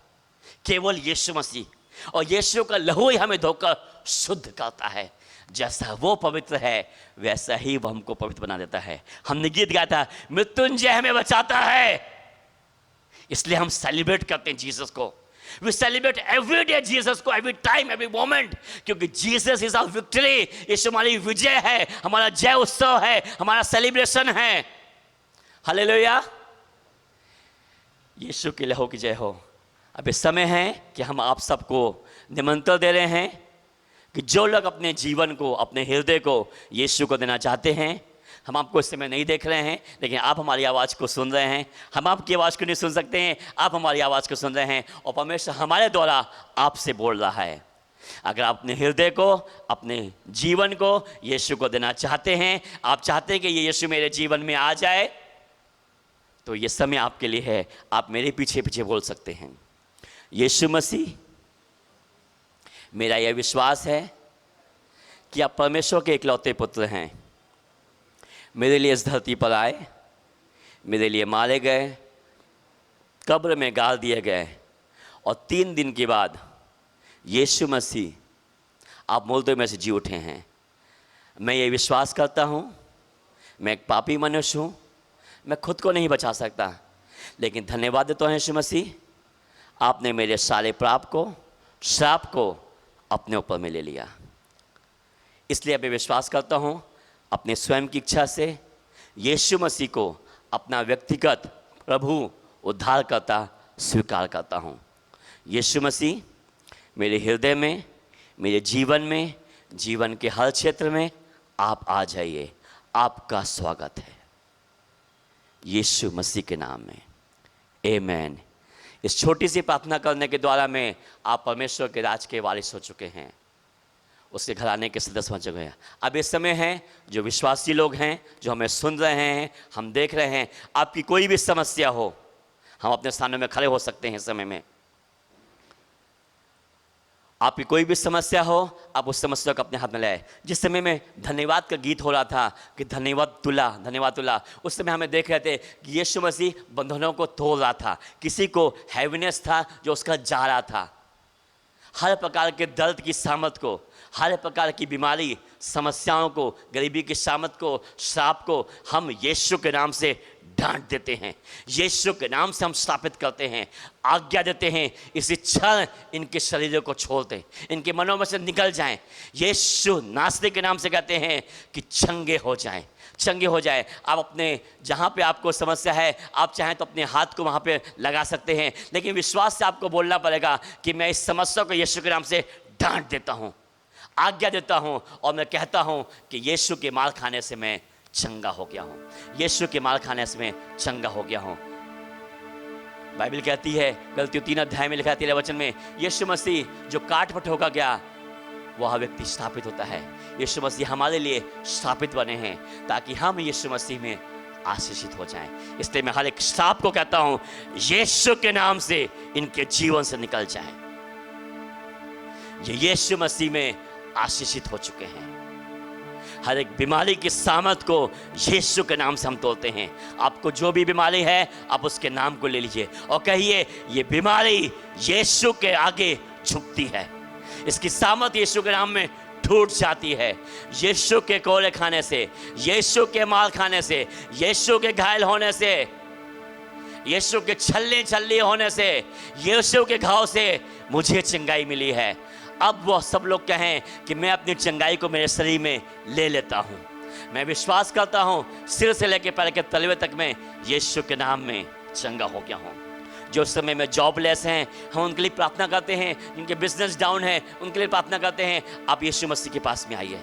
केवल यीशु मसीह, और यीशु का लहू ही हमें धोकर शुद्ध करता है। जैसा वो पवित्र है वैसा ही वो हमको पवित्र बना देता है। हमने गीत गाया था, मृत्युंजय हमें बचाता है, इसलिए हम सेलिब्रेट करते हैं जीसस को। We celebrate every day Jesus को, एवरी टाइम, एवरी मोमेंट, क्योंकि Jesus is our victory. Yeshu हमारी विजय है, हमारा जय उत्सव है, हमारा सेलिब्रेशन है। हालेलुया। यीशु की लहू की जय हो। अब इस समय है कि हम आप सबको निमंत्रण दे रहे हैं कि जो लोग अपने जीवन को, अपने हृदय को यीशु को देना चाहते हैं, हम आपको इस समय नहीं देख रहे हैं, लेकिन आप हमारी आवाज़ को सुन रहे हैं। हम आपकी आवाज़ को नहीं सुन सकते हैं, आप हमारी आवाज़ को सुन रहे हैं, और परमेश्वर हमारे द्वारा आपसे बोल रहा है। अगर आप अपने हृदय को, अपने जीवन को यीशु को देना चाहते हैं, आप चाहते हैं कि ये यीशु मेरे जीवन में आ जाए, तो ये समय आपके लिए है। आप मेरे पीछे पीछे बोल सकते हैं, यीशु मसीह, मेरा यह विश्वास है कि आप परमेश्वर के इकलौते पुत्र हैं। मेरे लिए इस धरती पर आए, मेरे लिए मारे गए, कब्र में गाड़ दिए गए, और 3 दिन के बाद यीशु मसीह आप मुर्दों में से जी उठे हैं। मैं ये विश्वास करता हूँ, मैं एक पापी मनुष्य हूँ, मैं खुद को नहीं बचा सकता, लेकिन धन्यवाद देता हूँ यीशु मसीह, आपने मेरे सारे पाप को, श्राप को अपने ऊपर में ले लिया। इसलिए अब मैं विश्वास करता हूँ, अपने स्वयं की इच्छा से यीशु मसीह को अपना व्यक्तिगत प्रभु उद्धारकर्ता स्वीकार करता हूँ। यीशु मसीह मेरे हृदय में, मेरे जीवन में, जीवन के हर क्षेत्र में आप आ जाइए। आपका स्वागत है यीशु मसीह के नाम में, आमीन। इस छोटी सी प्रार्थना करने के द्वारा में आप परमेश्वर के राज के वारिस हो चुके हैं, उसके घराने के सदस्य बन चुके हैं। अब इस समय है जो विश्वासी लोग हैं, जो हमें सुन रहे हैं, हम देख रहे हैं, आपकी कोई भी समस्या हो, हम अपने स्थानों में खड़े हो सकते हैं। इस समय में आपकी कोई भी समस्या हो, आप उस समस्या को अपने हाथ में लाए। जिस समय में धन्यवाद का गीत हो रहा था कि धन्यवाद तुला, धन्यवाद तुला, उस समय हमें देख रहे थे कि यीशु मसीह बंधनों को तोड़ रहा था। किसी को हैवीनेस था जो उसका जा रहा था, हर प्रकार के दर्द की सामत को, हर प्रकार की बीमारी, समस्याओं को, गरीबी की सामत को, श्राप को हम यीशु के नाम से डांट देते हैं, यीशु के नाम से हम स्थापित करते हैं, आज्ञा देते हैं, इस क्षण इनके शरीरों को छोड़ दें, इनके मनों में से निकल जाएं। यीशु नासरी के नाम से कहते हैं कि चंगे हो जाएं, चंगे हो जाए। आप अपने जहाँ पे आपको समस्या है, आप चाहें तो अपने हाथ को वहाँ पे लगा सकते हैं, लेकिन विश्वास से आपको बोलना पड़ेगा कि मैं इस समस्या को यीशु के नाम से डांट देता हूँ, आज्ञा देता हूँ, और मैं कहता हूँ कि यीशु के मार खाने से मैं चंगा हो गया हूँ, यीशु के मार खाने से मैं चंगा हो गया हूँ। बाइबल कहती है, गलतियों 3 अध्याय में लिखा है 13 वचन में, यीशु मसीह जो काट पर ठोका गया वह हर स्थापित होता है। यीशु मसीह हमारे लिए स्थापित बने हैं ताकि हम यीशु मसीह में आशीषित हो जाएं। इसलिए मैं हर एक श्राप को कहता हूं, यीशु के नाम से इनके जीवन से निकल जाएं। ये यीशु मसीह में आशीषित हो चुके हैं। हर एक बीमारी की सामर्थ को यीशु के नाम से हम तोड़ते हैं। आपको जो भी बीमारी है, आप उसके नाम को ले लीजिए और कहिए, ये बीमारी यीशु के आगे झुकती है, इसकी सामर्थ यीशु के नाम में टूट जाती है। यीशु के कोड़े खाने से, यीशु के मार खाने से, यीशु के घायल होने से, यीशु के छलने छल्ली होने से, यीशु के घाव से मुझे चंगाई मिली है। अब वो सब लोग कहें कि मैं अपनी चंगाई को मेरे शरीर में ले लेता हूँ। मैं विश्वास करता हूँ सिर से लेकर पैर के तलवे तक में यीशु के नाम में चंगा हो गया हूँ। जो समय में जॉबलेस हैं, हम उनके लिए प्रार्थना करते हैं, जिनके बिजनेस डाउन है उनके लिए प्रार्थना करते हैं। आप यीशु मसीह के पास में आइए।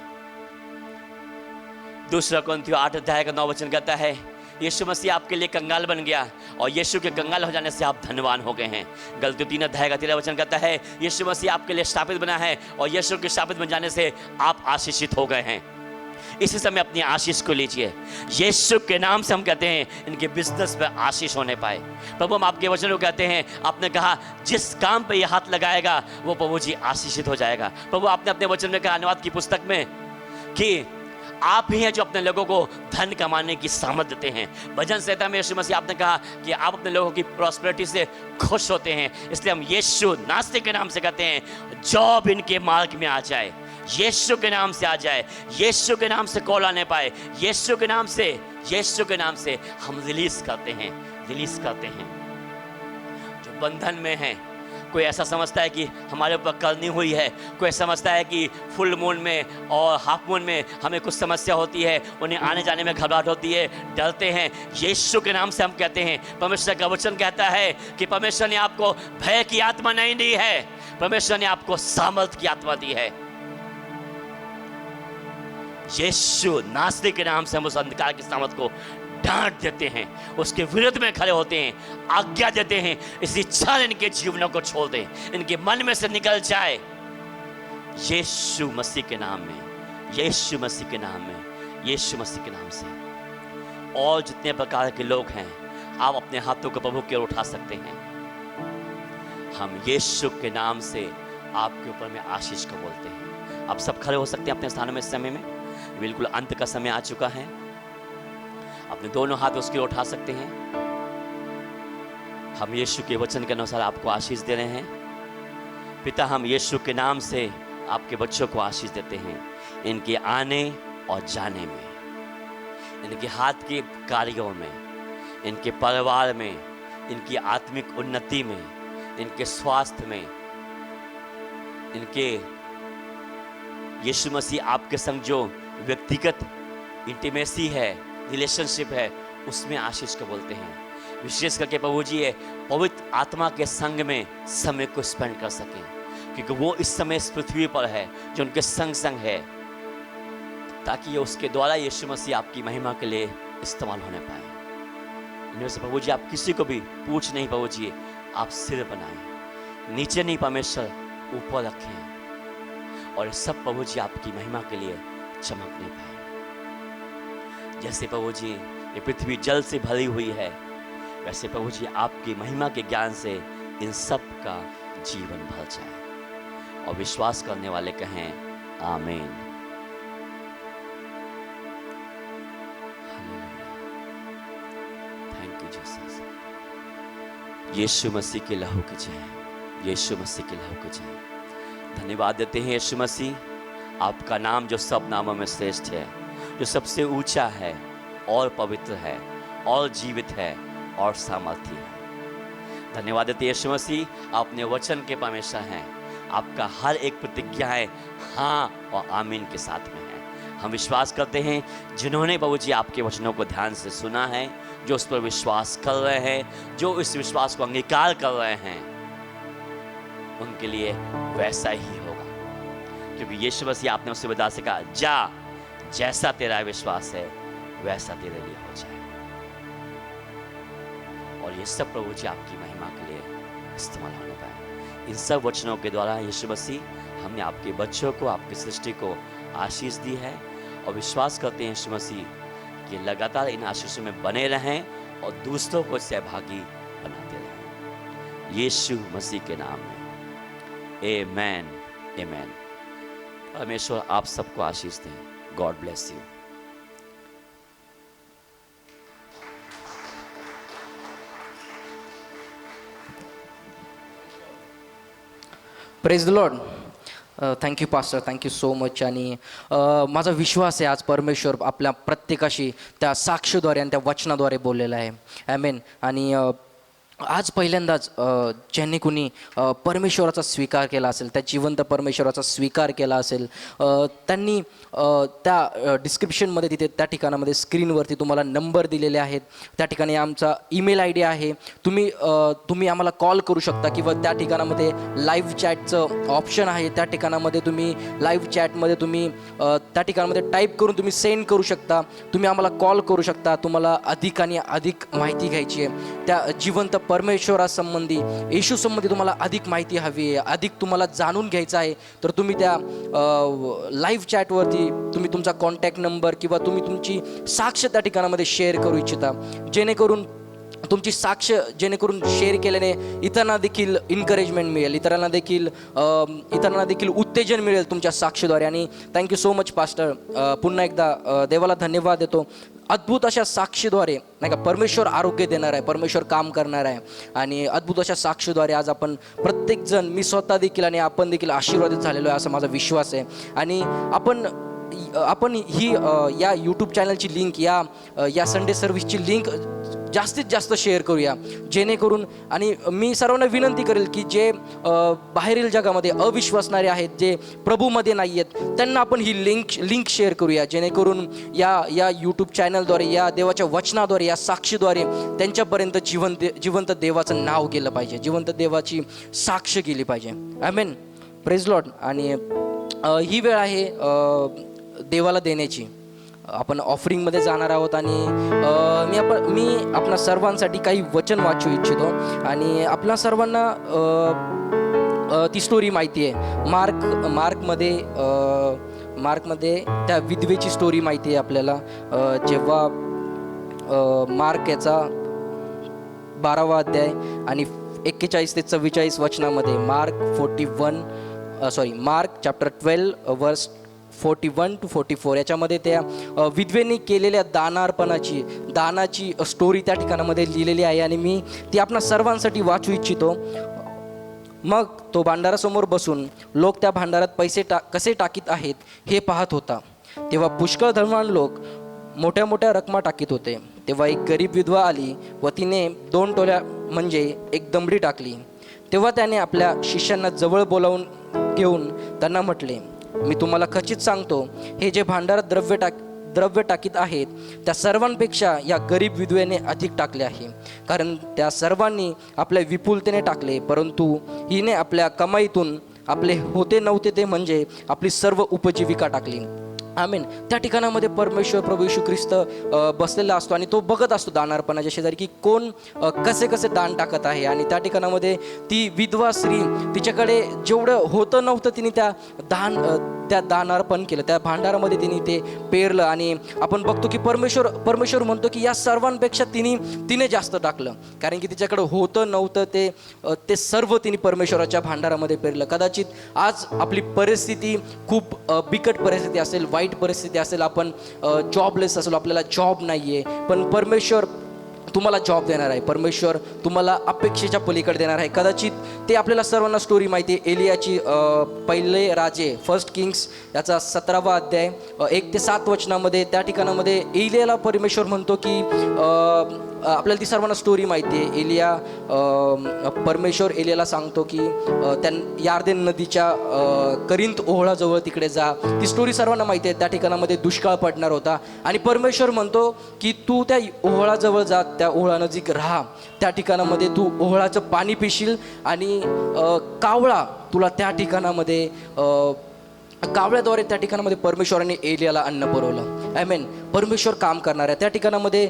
2 कोरिन्थियों 8 अध्याय का 9 वचन कहता है, यीशु मसीह आपके लिए कंगाल बन गया और यीशु के कंगाल हो जाने से आप धनवान हो गए हैं। गलतियों 3 अध्याय का 13 वचन कहता है, यीशु मसीह आपके लिए स्थापित बना है और यीशु के स्थापित बन जाने से आप आशीषित हो गए हैं। इसी समय अपनी आशीष को लीजिए। यीशु के नाम से हम कहते हैं इनके बिजनेस में आशीष होने पाए। प्रभु हम आपके वचन को कहते हैं, आपने कहा जिस काम पे ये हाथ लगाएगा वो प्रभु जी आशीषित हो जाएगा। प्रभु आपने अपने वचन में कहा अनुवाद की पुस्तक में कि आप ही हैं जो अपने लोगों को धन कमाने की सामर्थ देते हैं। भजन संहिता में यीशु मसीह आपने कहा कि आप अपने लोगों की प्रॉस्पेरिटी से खुश होते हैं। इसलिए हम यीशु नासरी के नाम से कहते हैं जॉब इनके मार्ग में आ जाए, यीशु के नाम से आ जाए, यीशु के नाम से कॉल आने पाए, यीशु के नाम से हम रिलीज करते हैं जो बंधन में हैं। कोई ऐसा समझता है कि हमारे ऊपर करनी हुई है, कोई समझता है कि फुल मून में और हाफ मून में हमें कुछ समस्या होती है, उन्हें आने जाने में घबराहट होती है, डरते हैं। यीशु के नाम से हम कहते हैं, परमेश्वर का वचन कहता है कि परमेश्वर ने आपको भय की आत्मा नहीं दी है, परमेश्वर ने आपको सामर्थ की आत्मा दी है। यीशु नासरी के नाम से हम उस अंधकार की सामर्थ को डांट देते हैं, उसके विरुद्ध में खड़े होते हैं, आज्ञा देते हैं, इस इच्छा इनके जीवनों को छोड़ दें, इनके मन में से निकल जाए यीशु मसीह के नाम में, यीशु मसीह के नाम में, यीशु मसीह के नाम से। और जितने प्रकार के लोग हैं आप अपने हाथों को प्रभु की ओर उठा सकते हैं। हम यीशु के नाम से आपके ऊपर में आशीष को बोलते हैं। आप सब खड़े हो सकते हैं अपने स्थानों में। इस समय में बिल्कुल अंत का समय आ चुका है, अपने दोनों हाथ उसकी ओर उठा सकते हैं। हम यीशु के वचन के अनुसार आपको आशीष दे रहे हैं। पिता हम यीशु के नाम से आपके बच्चों को आशीष देते हैं, इनके आने और जाने में, इनके हाथ के कार्यों में, इनके परिवार में, इनकी आत्मिक उन्नति में, इनके स्वास्थ्य में, इनके यीशु मसीह आपके संग जो व्यक्तिगत इंटीमेसी है, रिलेशनशिप है, उसमें आशीष को बोलते हैं। विशेष करके प्रभु जी ये पवित्र आत्मा के संग में समय को स्पेंड कर सकें, क्योंकि वो इस समय इस पृथ्वी पर है, जो उनके संग संग है, ताकि ये उसके द्वारा यीशु मसीह आपकी महिमा के लिए इस्तेमाल होने पाए। इनमें से प्रभु जी आप किसी को भी पूछ नहीं, प्रभु जी आप सिर बनाएं, नीचे नहीं, परमेश्वर ऊपर रखें, और सब प्रभु जी आपकी महिमा के लिए चमकने पाए। जैसे प्रभु जी ये पृथ्वी जल से भरी हुई है, वैसे प्रभु जी आपकी महिमा के ज्ञान से इन सब का जीवन भर जाए। और विश्वास करने वाले कहें amen. Thank you Jesus. Yeshu मसीह के लहू की जय, यीशु मसीह के लहू की जय। धन्यवाद देते हैं यीशु मसीह, आपका नाम जो सब नामों में श्रेष्ठ है, जो सबसे ऊंचा है और पवित्र है और जीवित है और सामर्थी है। धन्यवाद देते यीशु मसीह, आप अपने वचन के परमेश्वर हैं, आपका हर एक प्रतिज्ञाएं हाँ और आमीन के साथ में है। हम विश्वास करते हैं जिन्होंने प्रभु जी आपके वचनों को ध्यान से सुना है, जो उस पर विश्वास कर रहे हैं, जो इस विश्वास को अंगीकार कर रहे हैं, उनके लिए वैसा ही होगा, क्योंकि यीशु मसीह आपने उससे बता से कहा जा, जैसा तेरा विश्वास है वैसा तेरे लिए हो जाए। और ये सब प्रभु जी आपकी महिमा के लिए इस्तेमाल होने पाए। इन सब वचनों के द्वारा यीशु मसीह हमने आपके बच्चों को, आपकी सृष्टि को आशीष दी है, और विश्वास करते हैं यीशु मसीह कि लगातार इन आशीषों में बने रहें और दूसरों को सहभागी बनाते रहें। यीशु मसीह के नाम में आमेन, आमेन। परमेश्वर आप सबको आशीष दें। God bless you. Praise the Lord. Thank you pastor, thank you so much. आणि माझा विश्वास आहे आज परमेश्वर आपल्या प्रत्येकाशी त्या साक्षीद्वारे आणि त्या वचनाद्वारे बोललेला आहे. ॲमेन. आणि आज पहिल्यांदाच ज्यांनी कुणी परमेश्वराचा स्वीकार केला असेल, त्या जिवंत परमेश्वराचा स्वीकार केला असेल, त्यांनी त्या डिस्क्रिप्शनमध्ये तिथे त्या ठिकाणामध्ये स्क्रीनवरती तुम्हाला नंबर दिलेले आहेत, त्या ठिकाणी आमचा ईमेल आय डी आहे. तुम्ही आम्हाला कॉल करू शकता, किंवा त्या ठिकाणामध्ये लाईव्ह चॅटचं ऑप्शन आहे, त्या ठिकाणामध्ये तुम्ही लाईव्ह चॅटमध्ये तुम्ही त्या ठिकाणामध्ये टाईप करून तुम्ही सेंड करू शकता. तुम्ही आम्हाला कॉल करू शकता. तुम्हाला अधिक आणि अधिक माहिती घ्यायची आहे त्या जिवंत परमेश्वरासंबंधी, येशूसंबंधी तुम्हाला अधिक माहिती हवी आहे, अधिक तुम्हाला जाणून घ्यायचं आहे, तर तुम्ही त्या लाईव्ह चॅटवरती तुम्ही तुमचा कॉन्टॅक्ट नंबर किंवा तुम्ही तुमची साक्ष त्या ठिकाणामध्ये शेअर करू इच्छिता, जेणेकरून तुमची साक्ष जेणेकरून शेअर केल्याने इतरांना देखील इन्करेजमेंट मिळेल, इतरांना देखील उत्तेजन मिळेल तुमच्या साक्षीद्वारे. आणि थँक्यू सो मच पास्टर. पुन्हा एकदा देवाला धन्यवाद देतो. अद्भुत अशा साक्षीद्वारे नाही का परमेश्वर आरोग्य देणार आहे, परमेश्वर काम करणार आहे. आणि अद्भुत अशा साक्षीद्वारे आज आपण प्रत्येकजण, मी स्वतः देखील आणि आपण देखील आशीर्वादित झालेलो आहे असा माझा विश्वास आहे. आणि आपण ही या यूट्यूब चॅनलची लिंक, या संडे सर्व्हिसची लिंक जास्तीत जास्त शेअर करूया, जेणेकरून, आणि मी सर्वांना विनंती करेल की जे बाहेरील जगामध्ये अविश्वासणारे आहेत, जे प्रभूमध्ये नाही आहेत, त्यांना आपण ही लिंक शेअर करूया, जेणेकरून या यूट्यूब चॅनलद्वारे, या देवाच्या वचनाद्वारे, या साक्षीद्वारे त्यांच्यापर्यंत जिवंत देवाचं नाव गेलं पाहिजे, जिवंत देवाची साक्ष गेली पाहिजे. आमेन. Praise lord. आणि ही वेळ आहे देवाला देण्याची. आपण ऑफरिंगमध्ये जाणार आहोत आणि मी आपणा सर्वांसाठी काही वचन वाचू इच्छितो. आणि आपल्या सर्वांना ती स्टोरी माहिती आहे. मार्कमध्ये त्या विधवेची स्टोरी माहिती आहे आपल्याला. जेव्हा मार्क याचा 12वा अध्याय आणि 41 ते 44 वचनामध्ये, मार्क चॅप्टर 12 वर्स 41 to 44 याच्यामध्ये त्या विधवेने केलेल्या दानाची स्टोरी त्या ठिकाणामध्ये लिहिलेली आहे. आणि मी ती आपणा सर्वांसाठी वाचू इच्छितो. मग तो भांडारासमोर बसून लोक त्या भांडारात पैसे कसे टाकीत आहेत हे पाहत होता. तेव्हा पुष्कळ धनवान लोक मोठ्या मोठ्या रकमा टाकीत होते. तेव्हा एक गरीब विधवा आली व तिने 2 टोल्या म्हणजे एक दमडी टाकली. तेव्हा त्याने आपल्या शिष्यांना जवळ बोलावून घेऊन त्यांना म्हटले, मी तुम्हाला खचित सांगतो, हे जे भांडारात द्रव्य टाकीत आहेत त्या सर्वांपेक्षा या गरीब विधवेने अधिक टाकले आहे. कारण त्या सर्वांनी आपल्या विपुलतेने टाकले, परंतु हिने आपल्या कमाईतून आपले होते नव्हते ते म्हणजे आपली सर्व उपजीविका टाकली. आमेन. त्या ठिकाणामध्ये परमेश्वर प्रभू येशू ख्रिस्त बसलेला असतो आणि तो बघत असतो दानार्पणाच्या शेजारी की कोण कसे दान टाकत आहे. आणि त्या ठिकाणामध्ये ती विधवा स्त्री, तिच्याकडे जेवढं होतं नव्हतं तिने त्या दानार्पण केलं, त्या भांडारामध्ये तिने ते पेरलं. आणि आपण बघतो की परमेश्वर म्हणतो की या सर्वांपेक्षा तिने जास्त टाकलं, कारण की तिच्याकडे होतं नव्हतं ते सर्व तिने परमेश्वराच्या भांडारामध्ये पेरलं. कदाचित आज आपली परिस्थिती खूप बिकट परिस्थिती असेल, वाईट परिस्थिती असेल, आपण जॉबलेस असेल, आपल्याला जॉब नाही आहे, पण परमेश्वर तुम्हाला जॉब देणार आहे. परमेश्वर तुम्हाला अपेक्षेच्या पलीकडे देणार आहे. कदाचित ते आपल्याला सर्वांना स्टोरी माहिती आहे, एलियाची. पहिले राजे, 1 किंग्स याचा 17वा अध्याय 1 ते 7 वचनामध्ये त्या ठिकाणामध्ये एलियाला परमेश्वर म्हणतो की आपल्याला ती सर्वांना स्टोरी माहिती आहे. परमेश्वर एलियाला सांगतो की यार्देन नदीच्या करिंत ओहळाजवळ तिकडे जा. ती स्टोरी सर्वांना माहिती आहे. त्या ठिकाणामध्ये दुष्काळ पडणार होता आणि परमेश्वर म्हणतो की तू त्या ओहळाजवळ जा, त्या ओहळानजीक राहा. त्या ठिकाणामध्ये तू ओहळाचं पाणी पिशील आणि कावळा तुला त्या ठिकाणामध्ये कावळ्याद्वारे त्या ठिकाणामध्ये परमेश्वराने एलियाला अन्न पुरवलं. आमेन. परमेश्वर काम करणार आहे. त्या ठिकाणामध्ये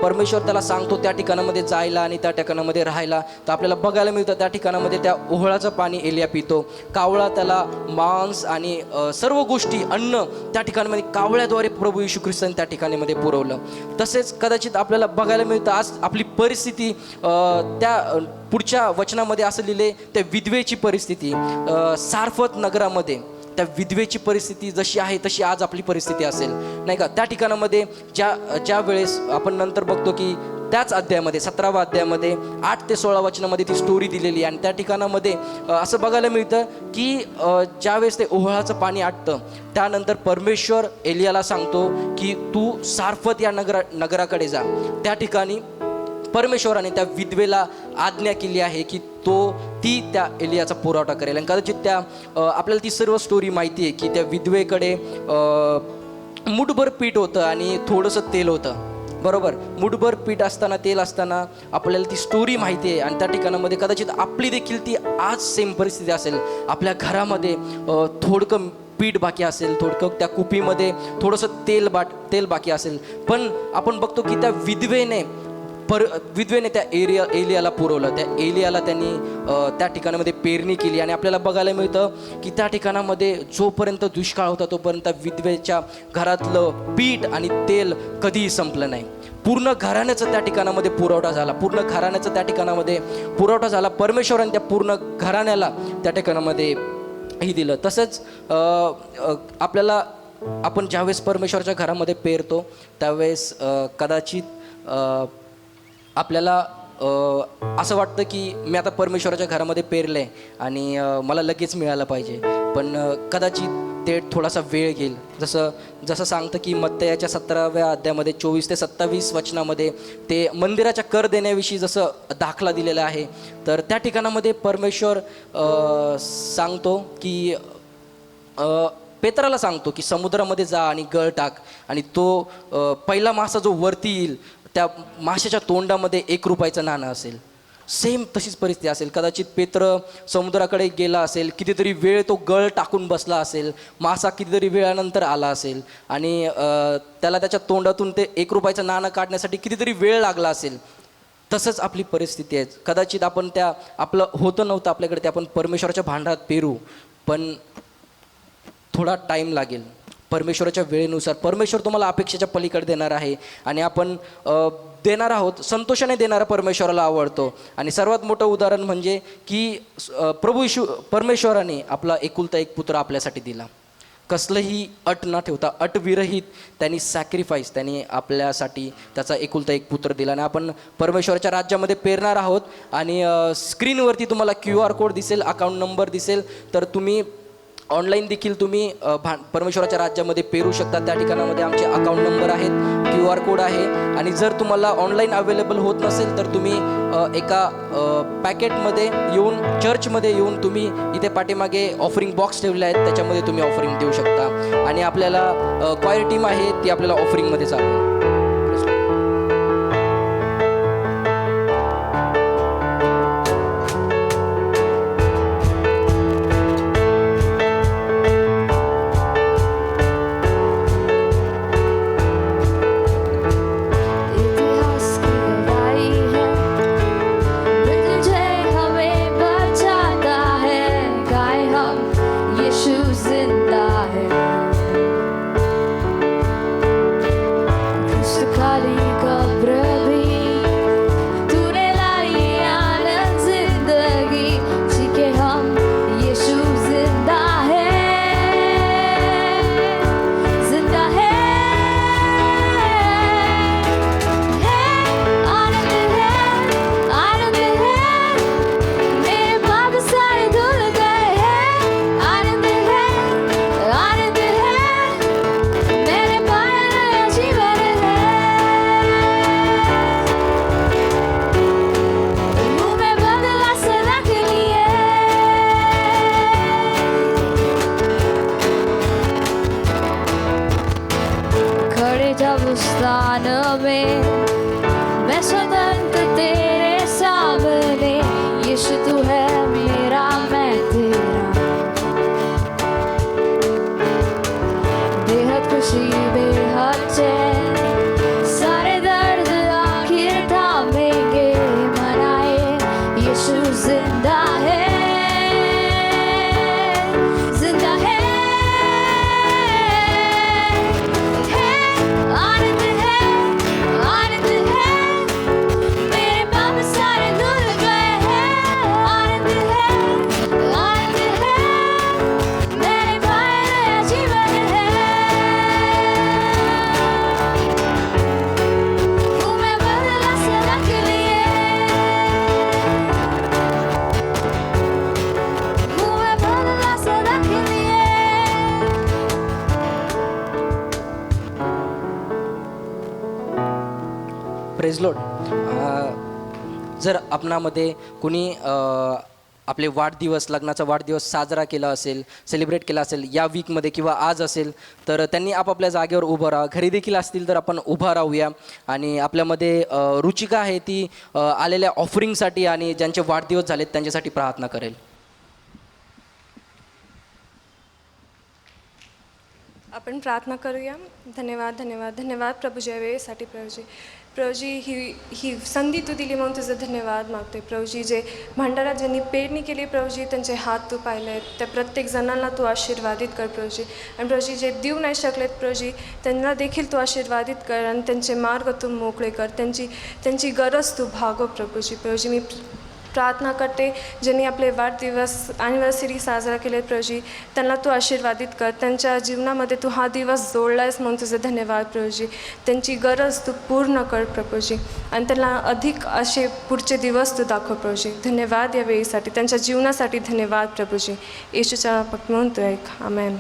परमेश्वर त्याला सांगतो त्या ठिकाणामध्ये जायला आणि त्या ठिकाणामध्ये राहायला. तर आपल्याला बघायला मिळतं त्या ठिकाणामध्ये त्या ओहळाचं पाणी एलिया पितो. कावळा त्याला मांस आणि सर्व गोष्टी, अन्न त्या ठिकाणामध्ये कावळ्याद्वारे प्रभू येशू ख्रिस्ताने त्या ठिकाणामध्ये पुरवलं. तसेच कदाचित आपल्याला बघायला मिळतं आज आपली परिस्थिती, त्या पुढच्या वचनामध्ये असं लिहिले, त्या विधवेची परिस्थिती सारफत नगरामध्ये त्या विधवेची परिस्थिती जशी आहे तशी आज आपली परिस्थिती असेल, नाही का. त्या ठिकाणामध्ये ज्या वेळेस आपण नंतर बघतो की त्याच अध्यायामध्ये 17वा अध्यायामध्ये 8 ते 16 वचनामध्ये ती स्टोरी दिलेली आहे. आणि त्या ठिकाणामध्ये असं बघायला मिळतं की ज्यावेळेस ते ओहळाचं पाणी आटतं त्यानंतर परमेश्वर एलियाला सांगतो की तू सारफत या नगराकडे जा. त्या ठिकाणी परमेश्वराने त्या विधवेला आज्ञा केली आहे की ती त्या एलियाचा पुरवठा करेल. आणि कदाचित त्या आपल्याला ती सर्व स्टोरी माहिती आहे की त्या विधवेकडे मुठभर पीठ होतं आणि थोडंसं तेल होतं, बरोबर. मुठभर पीठ असताना, तेल असताना आपल्याला ती स्टोरी माहिती आहे. आणि त्या ठिकाणामध्ये कदाचित आपली देखील ती आज सेम परिस्थिती असेल. आपल्या घरामध्ये थोडकं पीठ बाकी असेल, थोडकं त्या कुपीमध्ये थोडंसं तेल बाकी असेल, पण आपण बघतो की त्या विधवेने विधवेने त्या एलियाला पुरवलं. त्या एलियाला त्यांनी त्या ठिकाणामध्ये पेरणी केली आणि आपल्याला बघायला मिळतं की त्या ठिकाणामध्ये जोपर्यंत दुष्काळ होता तोपर्यंत विधवेच्या घरातलं पीठ आणि तेल कधीही संपलं नाही. पूर्ण घराण्याचा त्या ठिकाणामध्ये पुरवठा झाला. पूर्ण घराण्याचा त्या ठिकाणामध्ये पुरवठा झाला. परमेश्वराने त्या पूर्ण घराण्याला त्या ठिकाणामध्ये ही दिलं. तसंच आपल्याला आपण ज्यावेळेस परमेश्वराच्या घरामध्ये पेरतो त्यावेळेस कदाचित आपल्याला असं वाटतं की मी आता परमेश्वराच्या घरामध्ये पेरलं आहे आणि मला लगेच मिळालं पाहिजे, पण कदाचित ते थोडासा वेळ घेईल. जसं सांगतं की मत्तयाच्या 17व्या अध्यायामध्ये 24 ते 27 वचनामध्ये ते मंदिराच्या कर देण्याविषयी जसं दाखला दिलेला आहे, तर त्या ठिकाणामध्ये परमेश्वर सांगतो की पेत्राला सांगतो की समुद्रामध्ये जा आणि गळ टाक आणि तो पहिला मासा जो वरती येईल त्या माशाच्या तोंडामध्ये 1 रुपयाचं नाणं असेल. सेम तशीच परिस्थिती असेल. कदाचित पेत्र समुद्राकडे गेला असेल, कितीतरी वेळ तो गळ टाकून बसला असेल, मासा कितीतरी वेळानंतर आला असेल आणि त्याला त्याच्या तोंडातून ते 1 रुपयाचं नाणं काढण्यासाठी कितीतरी वेळ लागला असेल. तसंच आपली परिस्थिती आहे. कदाचित आपण आपलं होतं नव्हतं आपल्याकडे ते आपण परमेश्वराच्या भांडारात पेरू, पण थोडा टाईम लागेल. परमेश्वराच्या वेळेनुसार परमेश्वर तुम्हाला अपेक्षेच्या पलीकडे देणार आहे आणि आपण देणार आहोत. संतोषाने देणारा परमेश्वराला आवडतो. आणि सर्वात मोठं उदाहरण म्हणजे की परमेश्वराने आपला एकुलता एक पुत्र आपल्यासाठी दिला. कसलंही अट न ठेवता, अटविरहित त्यांनी सॅक्रिफाईस, त्यांनी आपल्यासाठी त्याचा एकुलता एक पुत्र दिला. आणि आपण परमेश्वराच्या राज्यामध्ये पेरणार आहोत. आणि स्क्रीनवरती तुम्हाला QR कोड दिसेल, अकाउंट नंबर दिसेल, तर तुम्ही ऑनलाईन देखील तुम्ही परमेश्वराच्या राज्यामध्ये पेरू शकता. त्या ठिकाणामध्ये आमचे अकाउंट नंबर आहेत, QR कोड आहे. आणि जर तुम्हाला ऑनलाईन अवेलेबल होत नसेल तर तुम्ही एका पॅकेटमध्ये येऊन, चर्चमध्ये येऊन तुम्ही इथे पाठीमागे ऑफरिंग बॉक्स ठेवले आहेत, त्याच्यामध्ये तुम्ही ऑफरिंग देऊ शकता. आणि आपल्याला क्वायर टीम आहे ती आपल्याला ऑफरिंगमध्ये चालू. Praise Lord. जर आपणामध्ये कुणी आपले वाढदिवस, लग्नाचा वाढदिवस साजरा केला असेल, सेलिब्रेट केला असेल या वीकमध्ये किंवा आज असेल, तर त्यांनी आपापल्या जागेवर उभं राहा. घरी देखील असतील तर आपण उभं राहूया. आणि आपल्यामध्ये रुचिका आहे ती आलेल्या ऑफरिंगसाठी आणि ज्यांचे वाढदिवस झालेत त्यांच्यासाठी प्रार्थना करेल. आपण प्रार्थना करूया. धन्यवाद धन्यवाद धन्यवाद प्रभूजी या वेळेसाठी. प्रभूजी प्रभूजी ही संधी तू दिली म्हणून तुझं धन्यवाद मागते प्रभूजी. जे भंडारा ज्यांनी पेरणी केली प्रभूजी, त्यांचे हात तू पाहिले आहेत, त्या प्रत्येक जणांना तू आशीर्वादित कर प्रभूजी. आणि प्रभूजी जे देऊ नाही शकलेत प्रभूजी, त्यांना देखील तू आशीर्वादित कर आणि त्यांचे मार्ग तू मोकळे कर, त्यांची गरज तू भागव प्रभूजी. प्रभूजी मी प्रार्थना करते ज्यांनी आपले वाढदिवस ॲनिव्हर्सरी साजरा केले प्रभूजी, त्यांना तू आशीर्वादित कर, त्यांच्या जीवनामध्ये तू हा दिवस जोडला आहेस म्हणून तुझे धन्यवाद प्रभूजी. त्यांची गरज तू पूर्ण कर प्रभूजी आणि त्यांना अधिक असे पुढचे दिवस तू दाखव प्रभूजी. धन्यवाद या वेळेसाठी, त्यांच्या जीवनासाठी धन्यवाद प्रभूजी. येशूच्या फक्त म्हणतो ऐक, amen.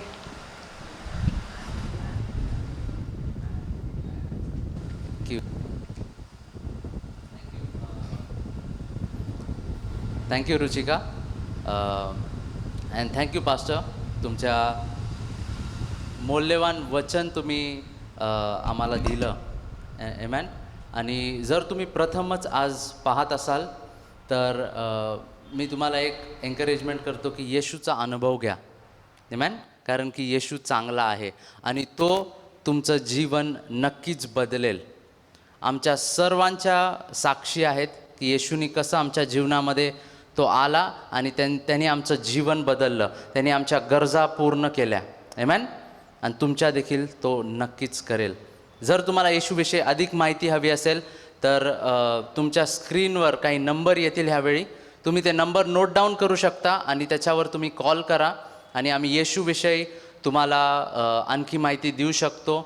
Thank you Ruchika and thank you pastor. तुमच्या मौल्यवान वचन तुम्ही आम्हाला दिलं एमॅन. आणि जर तुम्ही प्रथमच आज पाहत असाल तर मी तुम्हाला एक एन्करेजमेंट करतो की येशूचा अनुभव घ्या एमॅन. कारण की येशू चांगला आहे आणि तो तुमचं जीवन नक्कीच बदलेल. आमच्या सर्वांच्या साक्षी आहेत की येशूनी कसं आमच्या जीवनामध्ये तो आला आणि त्यांनी आमचं जीवन बदललं, त्यांनी आमच्या गरजा पूर्ण केल्या आमेन. आणि तुमच्या देखील तो नक्कीच करेल. जर तुम्हाला येशूविषयी अधिक माहिती हवी असेल तर तुमच्या स्क्रीनवर काही नंबर येतील ह्यावेळी, तुम्ही ते नंबर नोट डाऊन करू शकता आणि त्याच्यावर तुम्ही कॉल करा आणि आम्ही येशूविषयी तुम्हाला आणखी माहिती देऊ शकतो.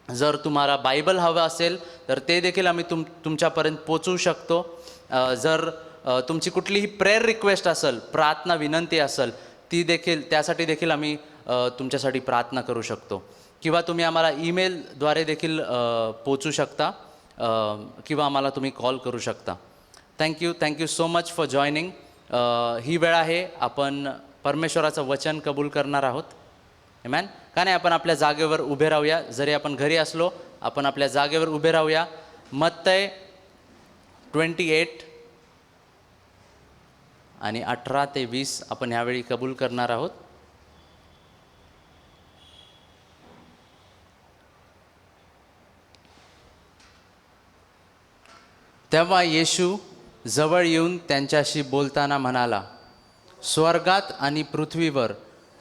जर तुम्हाला बायबल हवं असेल तर ते देखील आम्ही तुमच्यापर्यंत पोचवू शकतो. जर तुमची कुठलीही प्रेयर रिक्वेस्ट असेल, प्रार्थना विनंती असेल, त्यासाठी देखील आम्ही तुमच्यासाठी प्रार्थना करू शकतो. किंवा तुम्ही आम्हाला ईमेलद्वारे देखील पोचू शकता किंवा आम्हाला तुम्ही कॉल करू शकता. Thank you so much for joining. ही वेळ आहे आपण परमेश्वराचं वचन कबूल करणार आहोत आमेन. का नाही आपण आपल्या जागेवर उभे राहूया. जरी आपण घरी असलो आपण आपल्या जागेवर उभे राहूया. मत्तय 28 आणि 18 ते 20 आपण ह्यावेळी कबूल करणार आहोत. तेव्हा येशू जवळ येऊन त्यांच्याशी बोलताना म्हणाला, स्वर्गात आणि पृथ्वीवर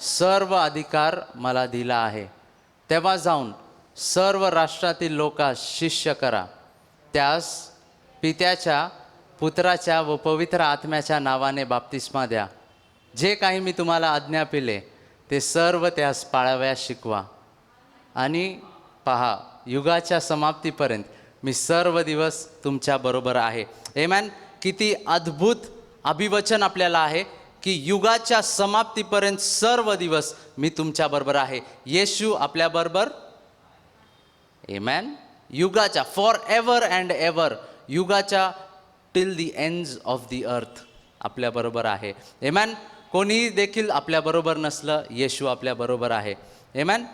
सर्व अधिकार मला दिला आहे. तेव्हा जाऊन सर्व राष्ट्रातील लोकांस शिष्य करा, त्यास पित्याच्या, पुत्राच्या व पवित्र आत्म्याच्या नावाने बाप्तिस्मा द्या. जे काही मी तुम्हाला आज्ञा पिले ते सर्व त्यास पाळावयास शिकवा. आणि पहा, युगाच्या समाप्तीपर्यंत मी सर्व दिवस तुमच्याबरोबर आहे. आमेन. किती अद्भुत अभिवचन आपल्याला आहे की युगाच्या समाप्तीपर्यंत सर्व दिवस मी तुमच्याबरोबर आहे. येशू आपल्याबरोबर आमेन. युगाच्या फॉर एव्हर अँड एव्हर, युगाच्या till the ends of the earth आपल्याबरोबर आहे. आमेन. कोणी देखील आपल्याबरोबर नसलं, येशू आपल्याबरोबर आहे. आमेन.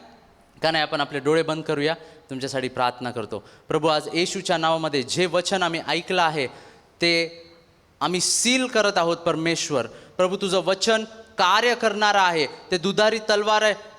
का नाही आपण आपले डोळे बंद करूया, तुमच्यासाठी प्रार्थना करतो. प्रभू, आज येशूच्या नावामध्ये जे वचन आम्ही ऐकलं आहे ते आम्ही सील करत आहोत. परमेश्वर प्रभू, तुझं वचन कार्य करणारं आहे, ते दुधारी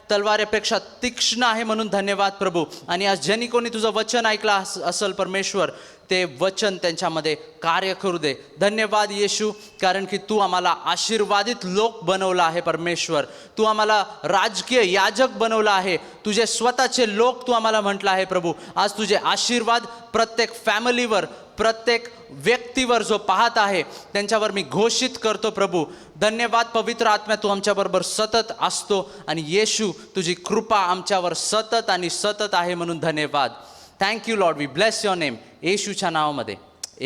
तलवारेपेक्षा तीक्ष्ण आहे म्हणून धन्यवाद प्रभू. आणि आज ज्यांनी कोणी तुझं वचन ऐकलं असेल परमेश्वर, ते वचन त्यांच्यामध्ये कार्य करू दे. धन्यवाद येशू, कारण की तू आम्हाला आशीर्वादित लोक बनवला आहे परमेश्वर. तू आम्हाला राजकीय याजक बनवला आहे, तुझे स्वतःचे लोक तू आम्हाला म्हटलं आहे प्रभू. आज तुझे आशीर्वाद प्रत्येक फॅमिलीवर, प्रत्येक व्यक्तीवर जो पाहत आहे त्यांच्यावर मी घोषित करतो प्रभू. धन्यवाद पवित्र आत्मा, तू आमच्याबरोबर सतत असतो आणि येशू तुझी कृपा आमच्यावर सतत आणि सतत आहे म्हणून धन्यवाद. Thank you Lord, we bless your name. येशूच्या नावामध्ये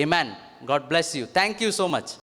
amen. God bless you. Thank you so much.